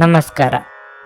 ನಮಸ್ಕಾರ.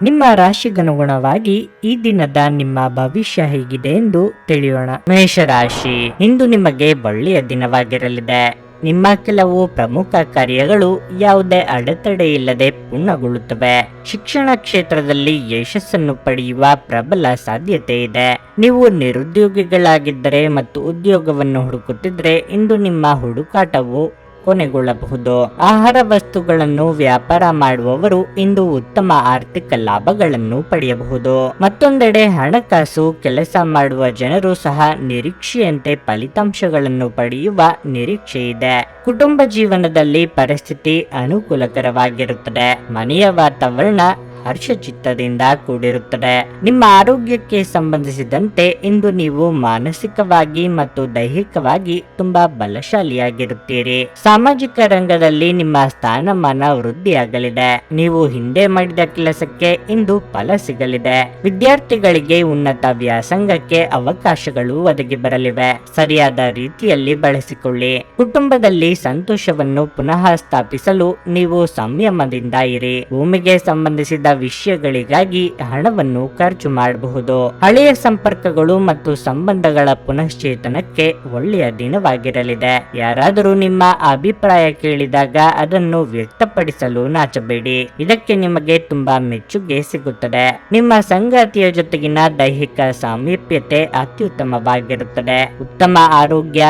ನಿಮ್ಮ ರಾಶಿಗನುಗುಣವಾಗಿ ಈ ದಿನದ ನಿಮ್ಮ ಭವಿಷ್ಯ ಹೇಗಿದೆ ಎಂದು ತಿಳಿಯೋಣ. ಮೇಷರಾಶಿ, ಇಂದು ನಿಮಗೆ ಒಳ್ಳೆಯ ದಿನವಾಗಿರಲಿದೆ. ನಿಮ್ಮ ಕೆಲವು ಪ್ರಮುಖ ಕಾರ್ಯಗಳು ಯಾವುದೇ ಅಡೆತಡೆ ಇಲ್ಲದೆ ಪೂರ್ಣಗೊಳ್ಳುತ್ತವೆ. ಶಿಕ್ಷಣ ಕ್ಷೇತ್ರದಲ್ಲಿ ಯಶಸ್ಸನ್ನು ಪಡೆಯುವ ಪ್ರಬಲ ಸಾಧ್ಯತೆ ಇದೆ. ನೀವು ನಿರುದ್ಯೋಗಿಗಳಾಗಿದ್ದರೆ ಮತ್ತು ಉದ್ಯೋಗವನ್ನು ಹುಡುಕುತ್ತಿದ್ದರೆ ಇಂದು ನಿಮ್ಮ ಹುಡುಕಾಟವು ಕೊನೆಗೊಳ್ಳಬಹುದು. ಆಹಾರ ವಸ್ತುಗಳನ್ನು ವ್ಯಾಪಾರ ಮಾಡುವವರು ಇಂದು ಉತ್ತಮ ಆರ್ಥಿಕ ಲಾಭಗಳನ್ನು ಪಡೆಯಬಹುದು. ಮತ್ತೊಂದೆಡೆ ಹಣಕಾಸು ಕೆಲಸ ಮಾಡುವ ಜನರು ಸಹ ನಿರೀಕ್ಷೆಯಂತೆ ಫಲಿತಾಂಶಗಳನ್ನು ಪಡೆಯುವ ನಿರೀಕ್ಷೆ ಇದೆ. ಕುಟುಂಬ ಜೀವನದಲ್ಲಿ ಪರಿಸ್ಥಿತಿ ಅನುಕೂಲಕರವಾಗಿರುತ್ತದೆ. ಮನೆಯ ವಾತಾವರಣ ಹರ್ಷಚಿತ್ತದಿಂದ ಕೂಡಿರುತ್ತದೆ. ನಿಮ್ಮ ಆರೋಗ್ಯಕ್ಕೆ ಸಂಬಂಧಿಸಿದಂತೆ ಇಂದು ನೀವು ಮಾನಸಿಕವಾಗಿ ಮತ್ತು ದೈಹಿಕವಾಗಿ ತುಂಬಾ ಬಲಶಾಲಿಯಾಗಿರುತ್ತೀರಿ. ಸಾಮಾಜಿಕ ರಂಗದಲ್ಲಿ ನಿಮ್ಮ ಸ್ಥಾನಮಾನ ವೃದ್ಧಿಯಾಗಲಿದೆ. ನೀವು ಹಿಂದೆ ಮಾಡಿದ ಕೆಲಸಕ್ಕೆ ಇಂದು ಫಲ ಸಿಗಲಿದೆ. ವಿದ್ಯಾರ್ಥಿಗಳಿಗೆ ಉನ್ನತ ವ್ಯಾಸಂಗಕ್ಕೆ ಅವಕಾಶಗಳು ಒದಗಿ ಬರಲಿವೆ. ಸರಿಯಾದ ರೀತಿಯಲ್ಲಿ ಬಳಸಿಕೊಳ್ಳಿ. ಕುಟುಂಬದಲ್ಲಿ ಸಂತೋಷವನ್ನು ಪುನಃ ಸ್ಥಾಪಿಸಲು ನೀವು ಸಂಯಮದಿಂದ ಇರಿ. ಭೂಮಿಗೆ ಸಂಬಂಧಿಸಿದ ವಿಷಯಗಳಿಗಾಗಿ ಹಣವನ್ನು ಖರ್ಚು ಮಾಡಬಹುದು. ಹಳೆಯ ಸಂಪರ್ಕಗಳು ಮತ್ತು ಸಂಬಂಧಗಳ ಪುನಶ್ಚೇತನಕ್ಕೆ ಒಳ್ಳೆಯ ದಿನವಾಗಿರಲಿದೆ. ಯಾರಾದರೂ ನಿಮ್ಮ ಅಭಿಪ್ರಾಯ ಕೇಳಿದಾಗ ಅದನ್ನು ವ್ಯಕ್ತಪಡಿಸಲು ನಾಚಬೇಡಿ. ಇದಕ್ಕೆ ನಿಮಗೆ ತುಂಬಾ ಮೆಚ್ಚುಗೆ ಸಿಗುತ್ತದೆ. ನಿಮ್ಮ ಸಂಗಾತಿಯ ಜೊತೆಗಿನ ದೈಹಿಕ ಸಾಮೀಪ್ಯತೆ ಅತ್ಯುತ್ತಮವಾಗಿರುತ್ತದೆ. ಉತ್ತಮ ಆರೋಗ್ಯ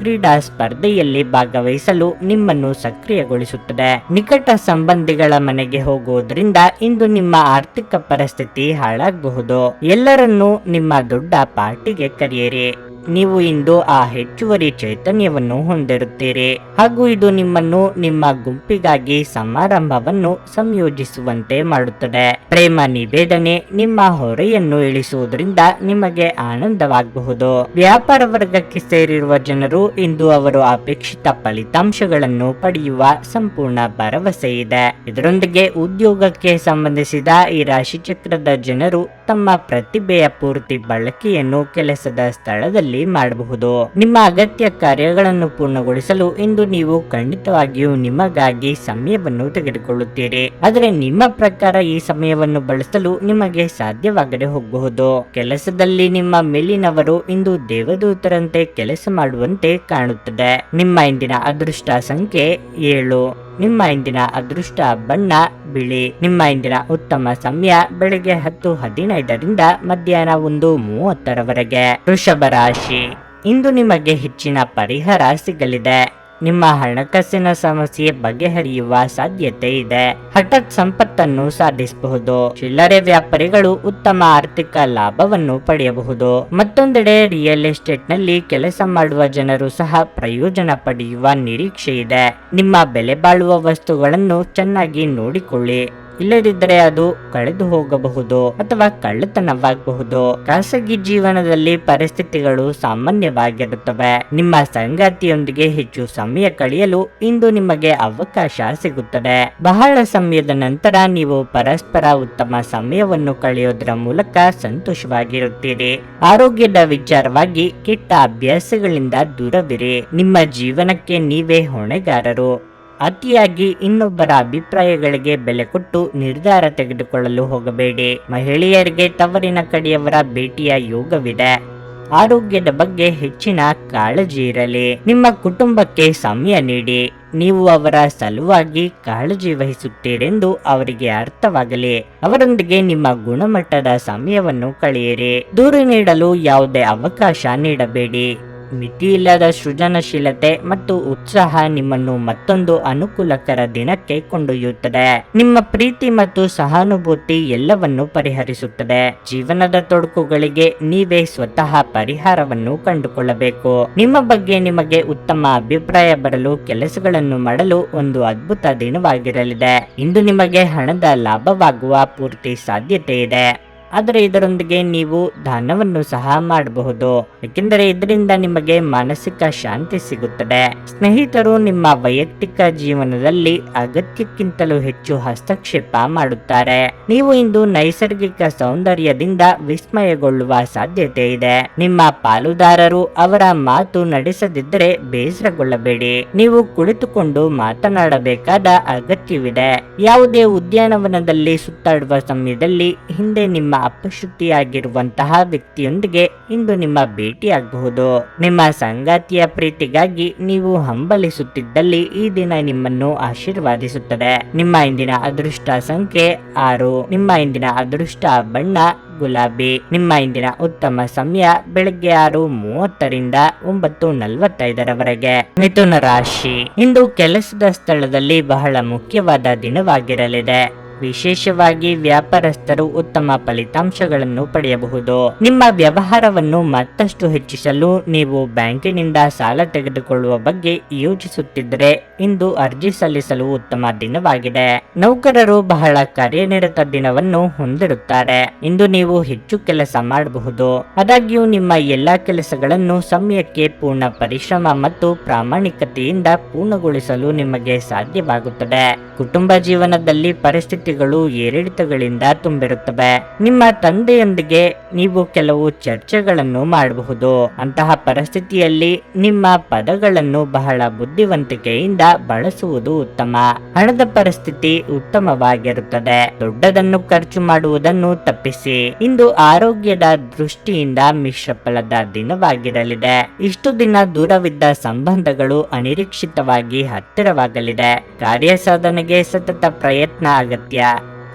ಕ್ರೀಡಾ ಸ್ಪರ್ಧೆಯಲ್ಲಿ ಭಾಗವಹಿಸಲು ನಿಮ್ಮನ್ನು ಸಕ್ರಿಯಗೊಳಿಸುತ್ತದೆ. ನಿಕಟ ಸಂಬಂಧಿಗಳ ಮನೆಗೆ ಹೋಗುವುದರಿಂದ ಇಂದು ನಿಮ್ಮ ಆರ್ಥಿಕ ಪರಿಸ್ಥಿತಿ ಹಾಳಾಗಬಹುದು. ಎಲ್ಲರನ್ನೂ ನಿಮ್ಮ ದೊಡ್ಡ ಪಾರ್ಟಿಗೆ ಕರೆಯಿರಿ. ನೀವು ಇಂದು ಆ ಹೆಚ್ಚುವರಿ ಚೈತನ್ಯವನ್ನು ಹೊಂದಿರುತ್ತೀರಿ ಹಾಗೂ ಇದು ನಿಮ್ಮನ್ನು ನಿಮ್ಮ ಗುಂಪಿಗಾಗಿ ಸಮಾರಂಭವನ್ನು ಸಂಯೋಜಿಸುವಂತೆ ಮಾಡುತ್ತದೆ. ಪ್ರೇಮ ನಿವೇದನೆ ನಿಮ್ಮ ಹೊರೆಯನ್ನು ಇಳಿಸುವುದರಿಂದ ನಿಮಗೆ ಆನಂದವಾಗಬಹುದು. ವ್ಯಾಪಾರ ವರ್ಗಕ್ಕೆ ಸೇರಿರುವ ಜನರು ಇಂದು ಅವರು ಅಪೇಕ್ಷಿತ ಫಲಿತಾಂಶಗಳನ್ನು ಪಡೆಯುವ ಸಂಪೂರ್ಣ ಭರವಸೆ ಇದೆ. ಇದರೊಂದಿಗೆ ಉದ್ಯೋಗಕ್ಕೆ ಸಂಬಂಧಿಸಿದ ಈ ರಾಶಿಚಕ್ರದ ಜನರು ತಮ್ಮ ಪ್ರತಿಭೆಯ ಪೂರ್ತಿ ಬಳಕೆಯನ್ನು ಕೆಲಸದ ಸ್ಥಳದಲ್ಲಿ ಮಾಡಬಹುದು. ನಿಮ್ಮ ಅಗತ್ಯ ಕಾರ್ಯಗಳನ್ನು ಪೂರ್ಣಗೊಳಿಸಲು ಇಂದು ನೀವು ಖಂಡಿತವಾಗಿಯೂ ನಿಮಗಾಗಿ ಸಮಯವನ್ನು ತೆಗೆದುಕೊಳ್ಳುತ್ತೀರಿ. ಆದರೆ ನಿಮ್ಮ ಪ್ರಕಾರ ಈ ಸಮಯವನ್ನು ಬಳಸಲು ನಿಮಗೆ ಸಾಧ್ಯವಾಗದೆ ಹೋಗಬಹುದು. ಕೆಲಸದಲ್ಲಿ ನಿಮ್ಮ ಮೇಲಿನವರು ಇಂದು ದೇವದೂತರಂತೆ ಕೆಲಸ ಮಾಡುವಂತೆ ಕಾಣುತ್ತದೆ. ನಿಮ್ಮ ಇಂದಿನ ಅದೃಷ್ಟ ಸಂಖ್ಯೆ 7. ನಿಮ್ಮ ಇಂದಿನ ಅದೃಷ್ಟ ಬಣ್ಣ ಬಿಳಿ. ನಿಮ್ಮ ಇಂದಿನ ಉತ್ತಮ ಸಮಯ ಬೆಳಗ್ಗೆ 10:15ರಿಂದ ಮಧ್ಯಾಹ್ನ 1:30ರವರೆಗೆ. ವೃಷಭ ರಾಶಿ, ಇಂದು ನಿಮಗೆ ಹೆಚ್ಚಿನ ಪರಿಹಾರ ಸಿಗಲಿದೆ. ನಿಮ್ಮ ಹಣಕಾಸಿನ ಸಮಸ್ಯೆ ಬಗೆಹರಿಯುವ ಸಾಧ್ಯತೆ ಇದೆ. ಹಠಾತ್ ಸಂಪತ್ತನ್ನು ಸಾಧಿಸಬಹುದು. ಚಿಲ್ಲರೆ ವ್ಯಾಪಾರಿಗಳು ಉತ್ತಮ ಆರ್ಥಿಕ ಲಾಭವನ್ನು ಪಡೆಯಬಹುದು. ಮತ್ತೊಂದೆಡೆ ರಿಯಲ್ ಎಸ್ಟೇಟ್ ನಲ್ಲಿ ಕೆಲಸ ಮಾಡುವ ಜನರು ಸಹ ಪ್ರಯೋಜನ ಪಡೆಯುವ ನಿರೀಕ್ಷೆ ಇದೆ. ನಿಮ್ಮ ಬೆಲೆ ಬಾಳುವ ವಸ್ತುಗಳನ್ನು ಚೆನ್ನಾಗಿ ನೋಡಿಕೊಳ್ಳಿ. ಇಲ್ಲದಿದ್ದರೆ ಅದು ಕಳೆದು ಹೋಗಬಹುದು ಅಥವಾ ಕಳ್ಳತನವಾಗಬಹುದು. ಖಾಸಗಿ ಜೀವನದಲ್ಲಿ ಪರಿಸ್ಥಿತಿಗಳು ಸಾಮಾನ್ಯವಾಗಿರುತ್ತವೆ. ನಿಮ್ಮ ಸಂಗಾತಿಯೊಂದಿಗೆ ಹೆಚ್ಚು ಸಮಯ ಕಳೆಯಲು ಇಂದು ನಿಮಗೆ ಅವಕಾಶ ಸಿಗುತ್ತದೆ. ಬಹಳ ಸಮಯದ ನಂತರ ನೀವು ಪರಸ್ಪರ ಉತ್ತಮ ಸಮಯವನ್ನು ಕಳೆಯೋದರ ಮೂಲಕ ಸಂತೋಷವಾಗಿರುತ್ತೀರಿ. ಆರೋಗ್ಯದ ವಿಚಾರವಾಗಿ ಕೆಟ್ಟ ಅಭ್ಯಾಸಗಳಿಂದ ದೂರವಿರಿ. ನಿಮ್ಮ ಜೀವನಕ್ಕೆ ನೀವೇ ಹೊಣೆಗಾರರು. ಅತಿಯಾಗಿ ಇನ್ನೊಬ್ಬರ ಅಭಿಪ್ರಾಯಗಳಿಗೆ ಬೆಲೆ ಕೊಟ್ಟು ನಿರ್ಧಾರ ತೆಗೆದುಕೊಳ್ಳಲು ಹೋಗಬೇಡಿ. ಮಹಿಳೆಯರಿಗೆ ತವರಿನ ಕಡೆಯವರ ಭೇಟಿಯ ಯೋಗವಿದೆ. ಆರೋಗ್ಯದ ಬಗ್ಗೆ ಹೆಚ್ಚಿನ ಕಾಳಜಿ ಇರಲಿ. ನಿಮ್ಮ ಕುಟುಂಬಕ್ಕೆ ಸಮಯ ನೀಡಿ. ನೀವು ಅವರ ಸಲುವಾಗಿ ಕಾಳಜಿ ವಹಿಸುತ್ತೀರೆಂದು ಅವರಿಗೆ ಅರ್ಥವಾಗಲಿ. ಅವರೊಂದಿಗೆ ನಿಮ್ಮ ಗುಣಮಟ್ಟದ ಸಮಯವನ್ನು ಕಳೆಯಿರಿ. ದೂರು ನೀಡಲು ಯಾವುದೇ ಅವಕಾಶ ನೀಡಬೇಡಿ. ಮಿತಿಯಿಲ್ಲದ ಸೃಜನಶೀಲತೆ ಮತ್ತು ಉತ್ಸಾಹ ನಿಮ್ಮನ್ನು ಮತ್ತೊಂದು ಅನುಕೂಲಕರ ದಿನಕ್ಕೆ ಕೊಂಡೊಯ್ಯುತ್ತದೆ. ನಿಮ್ಮ ಪ್ರೀತಿ ಮತ್ತು ಸಹಾನುಭೂತಿ ಎಲ್ಲವನ್ನು ಪರಿಹರಿಸುತ್ತದೆ. ಜೀವನದ ತೊಡಕುಗಳಿಗೆ ನೀವೇ ಸ್ವತಃ ಪರಿಹಾರವನ್ನು ಕಂಡುಕೊಳ್ಳಬೇಕು. ನಿಮ್ಮ ಬಗ್ಗೆ ನಿಮಗೆ ಉತ್ತಮ ಅಭಿಪ್ರಾಯ ಬರಲು ಕೆಲಸಗಳನ್ನು ಮಾಡಲು ಒಂದು ಅದ್ಭುತ ದಿನವಾಗಿರಲಿದೆ. ಇಂದು ನಿಮಗೆ ಹಣದ ಲಾಭವಾಗುವ ಪೂರ್ತಿ ಸಾಧ್ಯತೆ ಇದೆ. ಆದರೆ ಇದರೊಂದಿಗೆ ನೀವು ದಾನವನ್ನು ಸಹ ಮಾಡಬಹುದು, ಏಕೆಂದರೆ ಇದರಿಂದ ನಿಮಗೆ ಮಾನಸಿಕ ಶಾಂತಿ ಸಿಗುತ್ತದೆ. ಸ್ನೇಹಿತರು ನಿಮ್ಮ ವೈಯಕ್ತಿಕ ಜೀವನದಲ್ಲಿ ಅಗತ್ಯಕ್ಕಿಂತಲೂ ಹೆಚ್ಚು ಹಸ್ತಕ್ಷೇಪ ಮಾಡುತ್ತಾರೆ. ನೀವು ಇಂದು ನೈಸರ್ಗಿಕ ಸೌಂದರ್ಯದಿಂದ ವಿಸ್ಮಯಗೊಳ್ಳುವ ಸಾಧ್ಯತೆ ಇದೆ. ನಿಮ್ಮ ಪಾಲುದಾರರು ಅವರ ಮಾತು ನಡೆಸದಿದ್ದರೆ ಬೇಸರಗೊಳ್ಳಬೇಡಿ. ನೀವು ಕುಳಿತುಕೊಂಡು ಮಾತನಾಡಬೇಕಾದ ಅಗತ್ಯವಿದೆ. ಯಾವುದೇ ಉದ್ಯಾನವನದಲ್ಲಿ ಸುತ್ತಾಡುವ ಸಮಯದಲ್ಲಿ ಹಿಂದೆ ನಿಮ್ಮ ಅಪಶ್ರುತಿಯಾಗಿರುವಂತಹ ವ್ಯಕ್ತಿಯೊಂದಿಗೆ ಇಂದು ನಿಮ್ಮ ಭೇಟಿಯಾಗಬಹುದು. ನಿಮ್ಮ ಸಂಗಾತಿಯ ಪ್ರೀತಿಗಾಗಿ ನೀವು ಹಂಬಲಿಸುತ್ತಿದ್ದಲ್ಲಿ ಈ ದಿನ ನಿಮ್ಮನ್ನು ಆಶೀರ್ವಾದಿಸುತ್ತದೆ. ನಿಮ್ಮ ಇಂದಿನ ಅದೃಷ್ಟ ಸಂಖ್ಯೆ 6. ನಿಮ್ಮ ಇಂದಿನ ಅದೃಷ್ಟ ಬಣ್ಣ ಗುಲಾಬಿ. ನಿಮ್ಮ ಇಂದಿನ ಉತ್ತಮ ಸಮಯ ಬೆಳಗ್ಗೆ 6:30ರಿಂದ 9:45ರವರೆಗೆ. ಮಿಥುನ ರಾಶಿ, ಇಂದು ಕೆಲಸದ ಸ್ಥಳದಲ್ಲಿ ಬಹಳ ಮುಖ್ಯವಾದ ದಿನವಾಗಿರಲಿದೆ. ವಿಶೇಷವಾಗಿ ವ್ಯಾಪಾರಸ್ಥರು ಉತ್ತಮ ಫಲಿತಾಂಶಗಳನ್ನು ಪಡೆಯಬಹುದು. ನಿಮ್ಮ ವ್ಯವಹಾರವನ್ನು ಮತ್ತಷ್ಟು ಹೆಚ್ಚಿಸಲು ನೀವು ಬ್ಯಾಂಕಿನಿಂದ ಸಾಲ ತೆಗೆದುಕೊಳ್ಳುವ ಬಗ್ಗೆ ಯೋಚಿಸುತ್ತಿದ್ದರೆ ಇಂದು ಅರ್ಜಿ ಸಲ್ಲಿಸಲು ಉತ್ತಮ ದಿನವಾಗಿದೆ. ನೌಕರರು ಬಹಳ ಕಾರ್ಯನಿರತ ದಿನವನ್ನು ಹೊಂದಿರುತ್ತಾರೆ. ಇಂದು ನೀವು ಹೆಚ್ಚು ಕೆಲಸ ಮಾಡಬಹುದು. ಆದಾಗ್ಯೂ ನಿಮ್ಮ ಎಲ್ಲಾ ಕೆಲಸಗಳನ್ನು ಸಮಯಕ್ಕೆ ಪೂರ್ಣ ಪರಿಶ್ರಮ ಮತ್ತು ಪ್ರಾಮಾಣಿಕತೆಯಿಂದ ಪೂರ್ಣಗೊಳಿಸಲು ನಿಮಗೆ ಸಾಧ್ಯವಾಗುತ್ತದೆ. ಕುಟುಂಬ ಜೀವನದಲ್ಲಿ ಪರಿಸ್ಥಿತಿಗಳು ಏರಿಳಿತಗಳಿಂದ ತುಂಬಿರುತ್ತವೆ. ನಿಮ್ಮ ತಂದೆಯೊಂದಿಗೆ ನೀವು ಕೆಲವು ಚರ್ಚೆಗಳನ್ನು ಮಾಡಬಹುದು. ಅಂತಹ ಪರಿಸ್ಥಿತಿಯಲ್ಲಿ ನಿಮ್ಮ ಪದಗಳನ್ನು ಬಹಳ ಬುದ್ಧಿವಂತಿಕೆಯಿಂದ ಬಳಸುವುದು ಉತ್ತಮ. ಹಣದ ಪರಿಸ್ಥಿತಿ ಉತ್ತಮವಾಗಿರುತ್ತದೆ. ದೊಡ್ಡದನ್ನು ಖರ್ಚು ಮಾಡುವುದನ್ನು ತಪ್ಪಿಸಿ. ಇಂದು ಆರೋಗ್ಯದ ದೃಷ್ಟಿಯಿಂದ ಮಿಶ್ರ ಫಲದ ದಿನವಾಗಿರಲಿದೆ. ಇಷ್ಟು ದಿನ ದೂರವಿದ್ದ ಸಂಬಂಧಗಳು ಅನಿರೀಕ್ಷಿತವಾಗಿ ಹತ್ತಿರವಾಗಲಿದೆ. ಕಾರ್ಯ ಸಾಧನೆಗೆ ಸತತ ಪ್ರಯತ್ನ ಅಗತ್ಯ.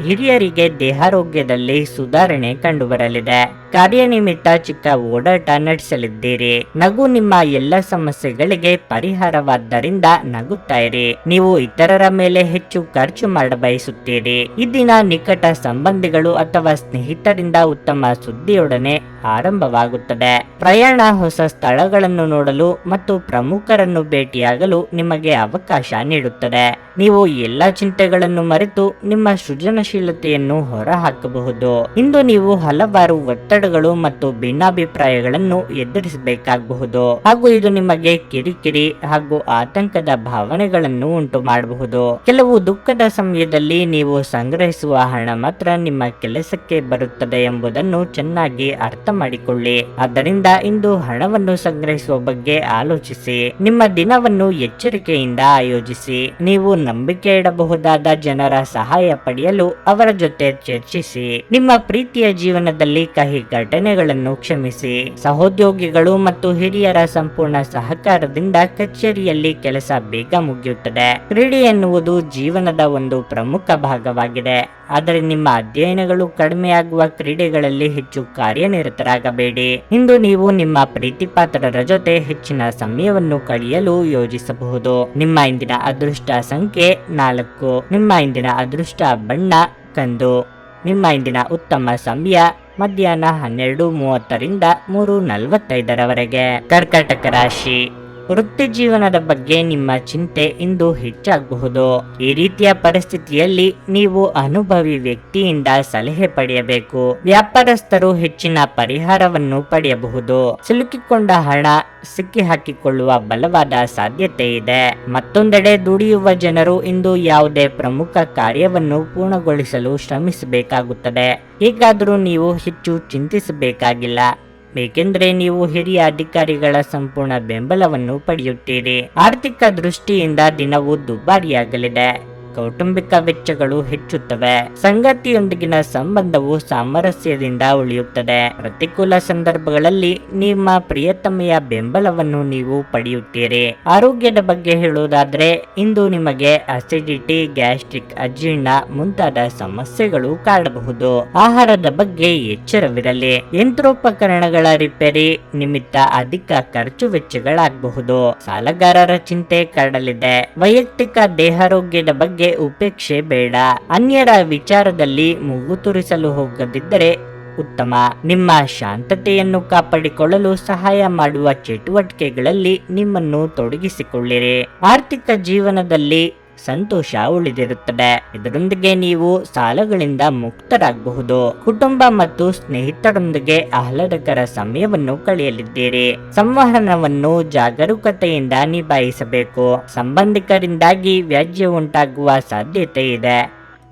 ಹಿರಿಯರಿಗೆ ದೇಹಾರೋಗ್ಯದಲ್ಲಿ ಸುಧಾರಣೆ ಕಂಡುಬರಲಿದೆ. ಕಾರ್ಯನಿಮಿತ್ತ ಚಿಕ್ಕ ಓಡಾಟ ನಡೆಸಲಿದ್ದೀರಿ. ನಗು ನಿಮ್ಮ ಎಲ್ಲ ಸಮಸ್ಯೆಗಳಿಗೆ ಪರಿಹಾರವಾದ್ದರಿಂದ ನಗುತ್ತಾ ಇರಿ. ನೀವು ಇತರರ ಮೇಲೆ ಹೆಚ್ಚು ಖರ್ಚು ಮಾಡಬಯಸುತ್ತೀರಿ. ಈ ದಿನ ನಿಕಟ ಸಂಬಂಧಿಗಳು ಅಥವಾ ಸ್ನೇಹಿತರಿಂದ ಉತ್ತಮ ಸುದ್ದಿಯೊಡನೆ ಆರಂಭವಾಗುತ್ತದೆ. ಪ್ರಯಾಣ, ಹೊಸ ಸ್ಥಳಗಳನ್ನು ನೋಡಲು ಮತ್ತು ಪ್ರಮುಖರನ್ನು ಭೇಟಿಯಾಗಲು ನಿಮಗೆ ಅವಕಾಶ ನೀಡುತ್ತದೆ. ನೀವು ಎಲ್ಲ ಚಿಂತೆಗಳನ್ನು ಮರೆತು ನಿಮ್ಮ ಸೃಜನಶೀಲತೆಯನ್ನು ಹೊರಹಾಕಬಹುದು. ಇಂದು ನೀವು ಹಲವಾರು ಒತ್ತಡಗಳು ಮತ್ತು ಭಿನ್ನಾಭಿಪ್ರಾಯಗಳನ್ನು ಎದುರಿಸಬೇಕಾಗಬಹುದು ಹಾಗೂ ಇದು ನಿಮಗೆ ಕಿರಿಕಿರಿ ಹಾಗೂ ಆತಂಕದ ಭಾವನೆಗಳನ್ನು ಉಂಟು ಮಾಡಬಹುದು. ಕೆಲವು ದುಃಖದ ಸಮಯದಲ್ಲಿ ನೀವು ಸಂಗ್ರಹಿಸುವ ಹಣ ಮಾತ್ರ ನಿಮ್ಮ ಕೆಲಸಕ್ಕೆ ಬರುತ್ತದೆ ಎಂಬುದನ್ನು ಚೆನ್ನಾಗಿ ಅರ್ಥ ಮಾಡಿಕೊಳ್ಳಿ. ಆದ್ದರಿಂದ ಇಂದು ಹಣವನ್ನು ಸಂಗ್ರಹಿಸುವ ಬಗ್ಗೆ ಆಲೋಚಿಸಿ. ನಿಮ್ಮ ದಿನವನ್ನು ಎಚ್ಚರಿಕೆಯಿಂದ ಆಯೋಜಿಸಿ. ನೀವು ನಂಬಿಕೆ ಇಡಬಹುದಾದ ಜನರ ಸಹಾಯ ಪಡೆಯಲು ಅವರ ಜೊತೆ ಚರ್ಚಿಸಿ. ನಿಮ್ಮ ಪ್ರೀತಿಯ ಜೀವನದಲ್ಲಿ ಕಹಿ ಘಟನೆಗಳನ್ನು ಕ್ಷಮಿಸಿ. ಸಹೋದ್ಯೋಗಿಗಳು ಮತ್ತು ಹಿರಿಯರ ಸಂಪೂರ್ಣ ಸಹಕಾರದಿಂದ ಕಚೇರಿಯಲ್ಲಿ ಕೆಲಸ ಬೇಗ ಮುಗಿಯುತ್ತದೆ. ಕ್ರೀಡೆ ಎನ್ನುವುದು ಜೀವನದ ಒಂದು ಪ್ರಮುಖ ಭಾಗವಾಗಿದೆ. ಆದರೆ ನಿಮ್ಮ ಅಧ್ಯಯನಗಳು ಕಡಿಮೆಯಾಗುವ ಕ್ರೀಡೆಗಳಲ್ಲಿ ಹೆಚ್ಚು ಕಾರ್ಯನಿರತರಾಗಬೇಡಿ. ಇಂದು ನೀವು ನಿಮ್ಮ ಪ್ರೀತಿಪಾತ್ರರ ಜೊತೆ ಹೆಚ್ಚಿನ ಸಮಯವನ್ನು ಕಳೆಯಲು ಯೋಜಿಸಬಹುದು. ನಿಮ್ಮ ಇಂದಿನ ಅದೃಷ್ಟ ಸಂಖ್ಯೆ 4. ನಿಮ್ಮ ಇಂದಿನ ಅದೃಷ್ಟ ಬಣ್ಣ ಕಂದು. ನಿಮ್ಮ ಇಂದಿನ ಉತ್ತಮ ಸಮಯ ಮಧ್ಯಾಹ್ನ 12:30ರಿಂದ 3:45ರವರೆಗೆ. ಕರ್ಕಾಟಕ ರಾಶಿ, ವೃತ್ತಿ ಜೀವನದ ಬಗ್ಗೆ ನಿಮ್ಮ ಚಿಂತೆ ಇಂದು ಹೆಚ್ಚಾಗಬಹುದು. ಈ ರೀತಿಯ ಪರಿಸ್ಥಿತಿಯಲ್ಲಿ ನೀವು ಅನುಭವಿ ವ್ಯಕ್ತಿಯಿಂದ ಸಲಹೆ ಪಡೆಯಬೇಕು. ವ್ಯಾಪಾರಸ್ಥರು ಹೆಚ್ಚಿನ ಪರಿಹಾರವನ್ನು ಪಡೆಯಬಹುದು. ಸಿಲುಕಿಕೊಂಡ ಹಣ ಸಿಕ್ಕಿ ಹಾಕಿಕೊಳ್ಳುವ ಬಲವಾದ ಸಾಧ್ಯತೆ ಇದೆ. ಮತ್ತೊಂದೆಡೆ ದುಡಿಯುವ ಜನರು ಇಂದು ಯಾವುದೇ ಪ್ರಮುಖ ಕಾರ್ಯವನ್ನು ಪೂರ್ಣಗೊಳಿಸಲು ಶ್ರಮಿಸಬೇಕಾಗುತ್ತದೆ. ಹೇಗಾದರೂ ನೀವು ಹೆಚ್ಚು ಚಿಂತಿಸಬೇಕಾಗಿಲ್ಲ, ಏಕೆಂದರೆ ನೀವು ಹಿರಿಯ ಅಧಿಕಾರಿಗಳ ಸಂಪೂರ್ಣ ಬೆಂಬಲವನ್ನು ಪಡೆಯುತ್ತೀರಿ. ಆರ್ಥಿಕ ದೃಷ್ಟಿಯಿಂದ ದಿನವು ದುಬಾರಿಯಾಗಲಿದೆ. ಕೌಟುಂಬಿಕ ವೆಚ್ಚಗಳು ಹೆಚ್ಚುತ್ತವೆ. ಸಂಗಾತಿಯೊಂದಿಗಿನ ಸಂಬಂಧವು ಸಾಮರಸ್ಯದಿಂದ ಉಳಿಯುತ್ತದೆ. ಪ್ರತಿಕೂಲ ಸಂದರ್ಭಗಳಲ್ಲಿ ನಿಮ್ಮ ಪ್ರಿಯತಮೆಯ ಬೆಂಬಲವನ್ನು ನೀವು ಪಡೆಯುತ್ತೀರಿ. ಆರೋಗ್ಯದ ಬಗ್ಗೆ ಹೇಳುವುದಾದ್ರೆ ಇಂದು ನಿಮಗೆ ಅಸಿಡಿಟಿ, ಗ್ಯಾಸ್ಟ್ರಿಕ್, ಅಜೀರ್ಣ ಮುಂತಾದ ಸಮಸ್ಯೆಗಳು ಕಾಡಬಹುದು. ಆಹಾರದ ಬಗ್ಗೆ ಎಚ್ಚರವಿರಲಿ. ಯಂತ್ರೋಪಕರಣಗಳ ರಿಪೇರಿ ನಿಮಿತ್ತ ಅಧಿಕ ಖರ್ಚು ವೆಚ್ಚಗಳಾಗಬಹುದು. ಸಾಲಗಾರರ ಚಿಂತೆ ಕಾಡಲಿದೆ. ವೈಯಕ್ತಿಕ ದೇಹಾರೋಗ್ಯದ ಬಗ್ಗೆ ಉಪೇಕ್ಷೆ ಬೇಡ. ಅನ್ಯರ ವಿಚಾರದಲ್ಲಿ ಮೂಗು ತುರಿಸಲು ಹೋಗದಿದ್ದರೆ ಉತ್ತಮ. ನಿಮ್ಮ ಶಾಂತತೆಯನ್ನು ಕಾಪಾಡಿಕೊಳ್ಳಲು ಸಹಾಯ ಮಾಡುವ ಚಟುವಟಿಕೆಗಳಲ್ಲಿ ನಿಮ್ಮನ್ನು ತೊಡಗಿಸಿಕೊಳ್ಳಿರಿ. ಆರ್ಥಿಕ ಜೀವನದಲ್ಲಿ ಸಂತೋಷ ಉಳಿದಿರುತ್ತದೆ. ಇದರೊಂದಿಗೆ ನೀವು ಸಾಲಗಳಿಂದ ಮುಕ್ತರಾಗಬಹುದು. ಕುಟುಂಬ ಮತ್ತು ಸ್ನೇಹಿತರೊಂದಿಗೆ ಆಹ್ಲಾದಕರ ಸಮಯವನ್ನು ಕಳೆಯಲಿದ್ದೀರಿ. ಸಂವಹನವನ್ನು ಜಾಗರೂಕತೆಯಿಂದ ನಿಭಾಯಿಸಬೇಕು. ಸಂಬಂಧಿಕರಿಂದಾಗಿ ವ್ಯಾಜ್ಯ ಉಂಟಾಗುವ ಸಾಧ್ಯತೆ ಇದೆ,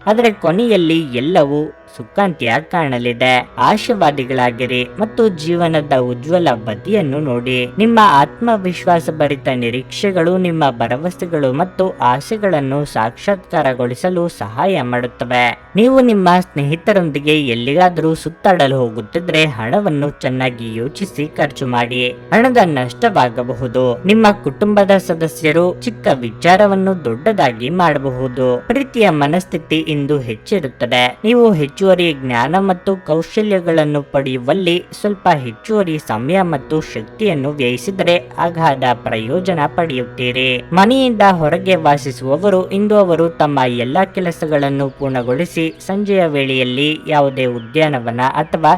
ಆದರೆ ಕೊನೆಯಲ್ಲಿ ಎಲ್ಲವೂ ಸುಖಾಂತ್ಯ ಕಾಣಲಿದೆ. ಆಶಾವಾದಿಗಳಾಗಿರಿ ಮತ್ತು ಜೀವನದ ಉಜ್ವಲ ಬದಿಯನ್ನು ನೋಡಿ. ನಿಮ್ಮ ಆತ್ಮವಿಶ್ವಾಸ ಭರಿತ ನಿರೀಕ್ಷೆಗಳು ನಿಮ್ಮ ಭರವಸೆಗಳು ಮತ್ತು ಆಸೆಗಳನ್ನು ಸಾಕ್ಷಾತ್ಕಾರಗೊಳಿಸಲು ಸಹಾಯ ಮಾಡುತ್ತವೆ. ನೀವು ನಿಮ್ಮ ಸ್ನೇಹಿತರೊಂದಿಗೆ ಎಲ್ಲಿಗಾದರೂ ಸುತ್ತಾಡಲು ಹೋಗುತ್ತಿದ್ರೆ ಹಣವನ್ನು ಚೆನ್ನಾಗಿ ಯೋಚಿಸಿ ಖರ್ಚು ಮಾಡಿ. ಹಣದ ನಷ್ಟವಾಗಬಹುದು. ನಿಮ್ಮ ಕುಟುಂಬದ ಸದಸ್ಯರು ಚಿಕ್ಕ ವಿಚಾರವನ್ನು ದೊಡ್ಡದಾಗಿ ಮಾಡಬಹುದು. ಪ್ರೀತಿಯ ಮನಸ್ಥಿತಿ ಇಂದು ಹೆಚ್ಚಿರುತ್ತದೆ. ನೀವು ಹೆಚ್ಚುವರಿ ಜ್ಞಾನ ಮತ್ತು ಕೌಶಲ್ಯಗಳನ್ನು ಪಡೆಯುವಲ್ಲಿ ಸ್ವಲ್ಪ ಹೆಚ್ಚುವರಿ ಸಮಯ ಮತ್ತು ಶಕ್ತಿಯನ್ನು ವ್ಯಯಿಸಿದರೆ ಅಗಾಧ ಪ್ರಯೋಜನ ಪಡೆಯುತ್ತೀರಿ. ಮನೆಯಿಂದ ಹೊರಗೆ ವಾಸಿಸುವವರು ಇಂದು ಅವರು ತಮ್ಮ ಎಲ್ಲಾ ಕೆಲಸಗಳನ್ನು ಪೂರ್ಣಗೊಳಿಸಿ ಸಂಜೆಯ ವೇಳೆಯಲ್ಲಿ ಯಾವುದೇ ಉದ್ಯಾನವನ ಅಥವಾ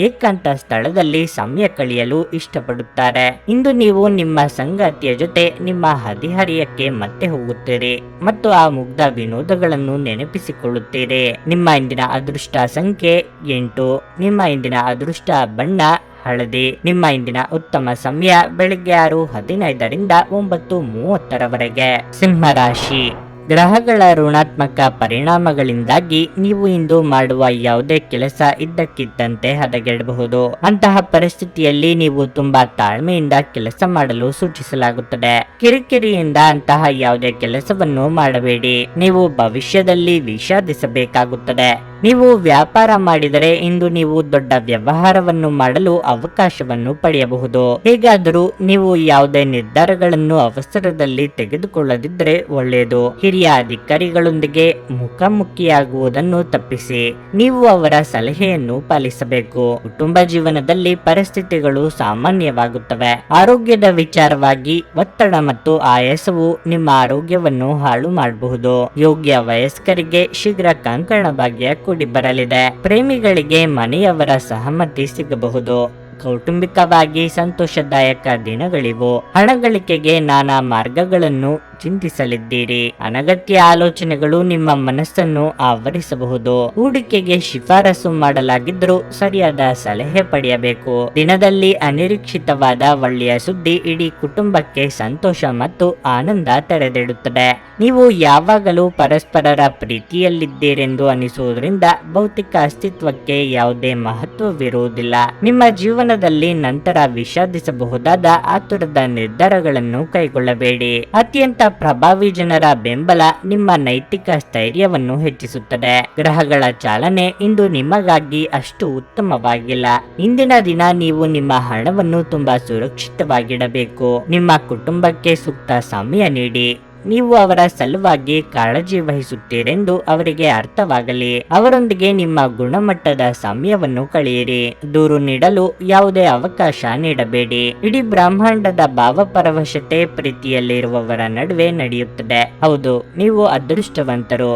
ಏಕಾಂತ ಸ್ಥಳದಲ್ಲಿ ಸಮಯ ಕಳೆಯಲು ಇಷ್ಟಪಡುತ್ತಾರೆ. ಇಂದು ನೀವು ನಿಮ್ಮ ಸಂಗಾತಿಯ ಜೊತೆ ನಿಮ್ಮ ಹದಿಹರಿಯಕ್ಕೆ ಮತ್ತೆ ಹೋಗುತ್ತೀರಿ ಮತ್ತು ಆ ಮುಗ್ಧ ವಿನೋದಗಳನ್ನು ನೆನಪಿಸಿಕೊಳ್ಳುತ್ತೀರಿ. ನಿಮ್ಮ ಇಂದಿನ ಅದೃಷ್ಟ ಸಂಖ್ಯೆ 8. ನಿಮ್ಮ ಇಂದಿನ ಅದೃಷ್ಟ ಬಣ್ಣ ಹಳದಿ. ನಿಮ್ಮ ಇಂದಿನ ಉತ್ತಮ ಸಮಯ ಬೆಳಿಗ್ಗೆ 6:15ರಿಂದ 9:30ರವರೆಗೆ. ಸಿಂಹರಾಶಿ. ಗ್ರಹಗಳ ಋಣಾತ್ಮಕ ಪರಿಣಾಮಗಳಿಂದಾಗಿ ನೀವು ಇಂದು ಮಾಡುವ ಯಾವುದೇ ಕೆಲಸ ಇದ್ದಕ್ಕಿದ್ದಂತೆ ಹದಗೆಡಬಹುದು. ಅಂತಹ ಪರಿಸ್ಥಿತಿಯಲ್ಲಿ ನೀವು ತುಂಬಾ ತಾಳ್ಮೆಯಿಂದ ಕೆಲಸ ಮಾಡಲು ಸೂಚಿಸಲಾಗುತ್ತದೆ. ಕಿರಿಕಿರಿಯಿಂದ ಅಂತಹ ಯಾವುದೇ ಕೆಲಸವನ್ನು ಮಾಡಬೇಡಿ. ನೀವು ಭವಿಷ್ಯದಲ್ಲಿ ವಿಷಾದಿಸಬೇಕಾಗುತ್ತದೆ. ನೀವು ವ್ಯಾಪಾರ ಮಾಡಿದರೆ ಇಂದು ನೀವು ದೊಡ್ಡ ವ್ಯವಹಾರವನ್ನು ಮಾಡಲು ಅವಕಾಶವನ್ನು ಪಡೆಯಬಹುದು. ಹೇಗಾದರೂ ನೀವು ಯಾವುದೇ ನಿರ್ಧಾರಗಳನ್ನು ಅವಸರದಲ್ಲಿ ತೆಗೆದುಕೊಳ್ಳದಿದ್ದರೆ ಒಳ್ಳೆಯದು. ಹಿರಿಯ ಅಧಿಕಾರಿಗಳೊಂದಿಗೆ ಮುಖಾಮುಖಿಯಾಗುವುದನ್ನು ತಪ್ಪಿಸಿ. ನೀವು ಅವರ ಸಲಹೆಯನ್ನು ಪಾಲಿಸಬೇಕು. ಕುಟುಂಬ ಜೀವನದಲ್ಲಿ ಪರಿಸ್ಥಿತಿಗಳು ಸಾಮಾನ್ಯವಾಗುತ್ತವೆ. ಆರೋಗ್ಯದ ವಿಚಾರವಾಗಿ ಒತ್ತಡ ಮತ್ತು ಆಯಾಸವು ನಿಮ್ಮ ಆರೋಗ್ಯವನ್ನು ಹಾಳು ಮಾಡಬಹುದು. ಯೋಗ್ಯ ವಯಸ್ಕರಿಗೆ ಶೀಘ್ರ ಕಂಕಣ ಭಾಗ್ಯ ಕೂಡಿ ಬರಲಿದೆ. ಪ್ರೇಮಿಗಳಿಗೆ ಮನೆಯವರ ಸಹಮತಿ ಸಿಗಬಹುದು. ಕೌಟುಂಬಿಕವಾಗಿ ಸಂತೋಷದಾಯಕ ದಿನಗಳಿವು. ಹಣ ಗಳಿಕೆಗೆ ನಾನಾ ಮಾರ್ಗಗಳನ್ನು ಚಿಂತಿಸಲಿದ್ದೀರಿ. ಅನಗತ್ಯ ಆಲೋಚನೆಗಳು ನಿಮ್ಮ ಮನಸ್ಸನ್ನು ಆವರಿಸಬಹುದು. ಹೂಡಿಕೆಗೆ ಶಿಫಾರಸು ಮಾಡಲಾಗಿದ್ದರೂ ಸರಿಯಾದ ಸಲಹೆ ಪಡೆಯಬೇಕು. ದಿನದಲ್ಲಿ ಅನಿರೀಕ್ಷಿತವಾದ ಒಳ್ಳೆಯ ಸುದ್ದಿ ಇಡೀ ಕುಟುಂಬಕ್ಕೆ ಸಂತೋಷ ಮತ್ತು ಆನಂದ ತೆರೆದಿಡುತ್ತದೆ. ನೀವು ಯಾವಾಗಲೂ ಪರಸ್ಪರರ ಪ್ರೀತಿಯಲ್ಲಿದ್ದೀರೆಂದು ಅನಿಸುವುದರಿಂದ ಭೌತಿಕ ಅಸ್ತಿತ್ವಕ್ಕೆ ಯಾವುದೇ ಮಹತ್ವವಿರುವುದಿಲ್ಲ. ನಿಮ್ಮ ಜೀವನದಲ್ಲಿ ನಂತರ ವಿಷಾದಿಸಬಹುದಾದ ಆತುರದ ನಿರ್ಧಾರಗಳನ್ನು ಕೈಗೊಳ್ಳಬೇಡಿ. ಅತ್ಯಂತ ಪ್ರಭಾವಿ ಜನರ ಬೆಂಬಲ ನಿಮ್ಮ ನೈತಿಕ ಸ್ಥೈರ್ಯವನ್ನು ಹೆಚ್ಚಿಸುತ್ತದೆ. ಗ್ರಹಗಳ ಚಾಲನೆ ಇಂದು ನಿಮಗಾಗಿ ಅಷ್ಟು ಉತ್ತಮವಾಗಿಲ್ಲ. ಇಂದಿನ ದಿನ ನೀವು ನಿಮ್ಮ ಹಣವನ್ನು ತುಂಬಾ ಸುರಕ್ಷಿತವಾಗಿಡಬೇಕು. ನಿಮ್ಮ ಕುಟುಂಬಕ್ಕೆ ಸೂಕ್ತ ಸಮಯ ನೀಡಿ. ನೀವು ಅವರ ಸಲುವಾಗಿ ಕಾಳಜಿ ವಹಿಸುತ್ತೀರೆಂದು ಅವರಿಗೆ ಅರ್ಥವಾಗಲಿ. ಅವರೊಂದಿಗೆ ನಿಮ್ಮ ಗುಣಮಟ್ಟದ ಸಮಯವನ್ನು ಕಳೆಯಿರಿ. ದೂರು ನೀಡಲು ಯಾವುದೇ ಅವಕಾಶ ನೀಡಬೇಡಿ. ಇಡೀ ಬ್ರಹ್ಮಾಂಡದ ಭಾವಪರವಶತೆ ಪ್ರೀತಿಯಲ್ಲಿರುವವರ ನಡುವೆ ನಡೆಯುತ್ತದೆ. ಹೌದು, ನೀವು ಅದೃಷ್ಟವಂತರು.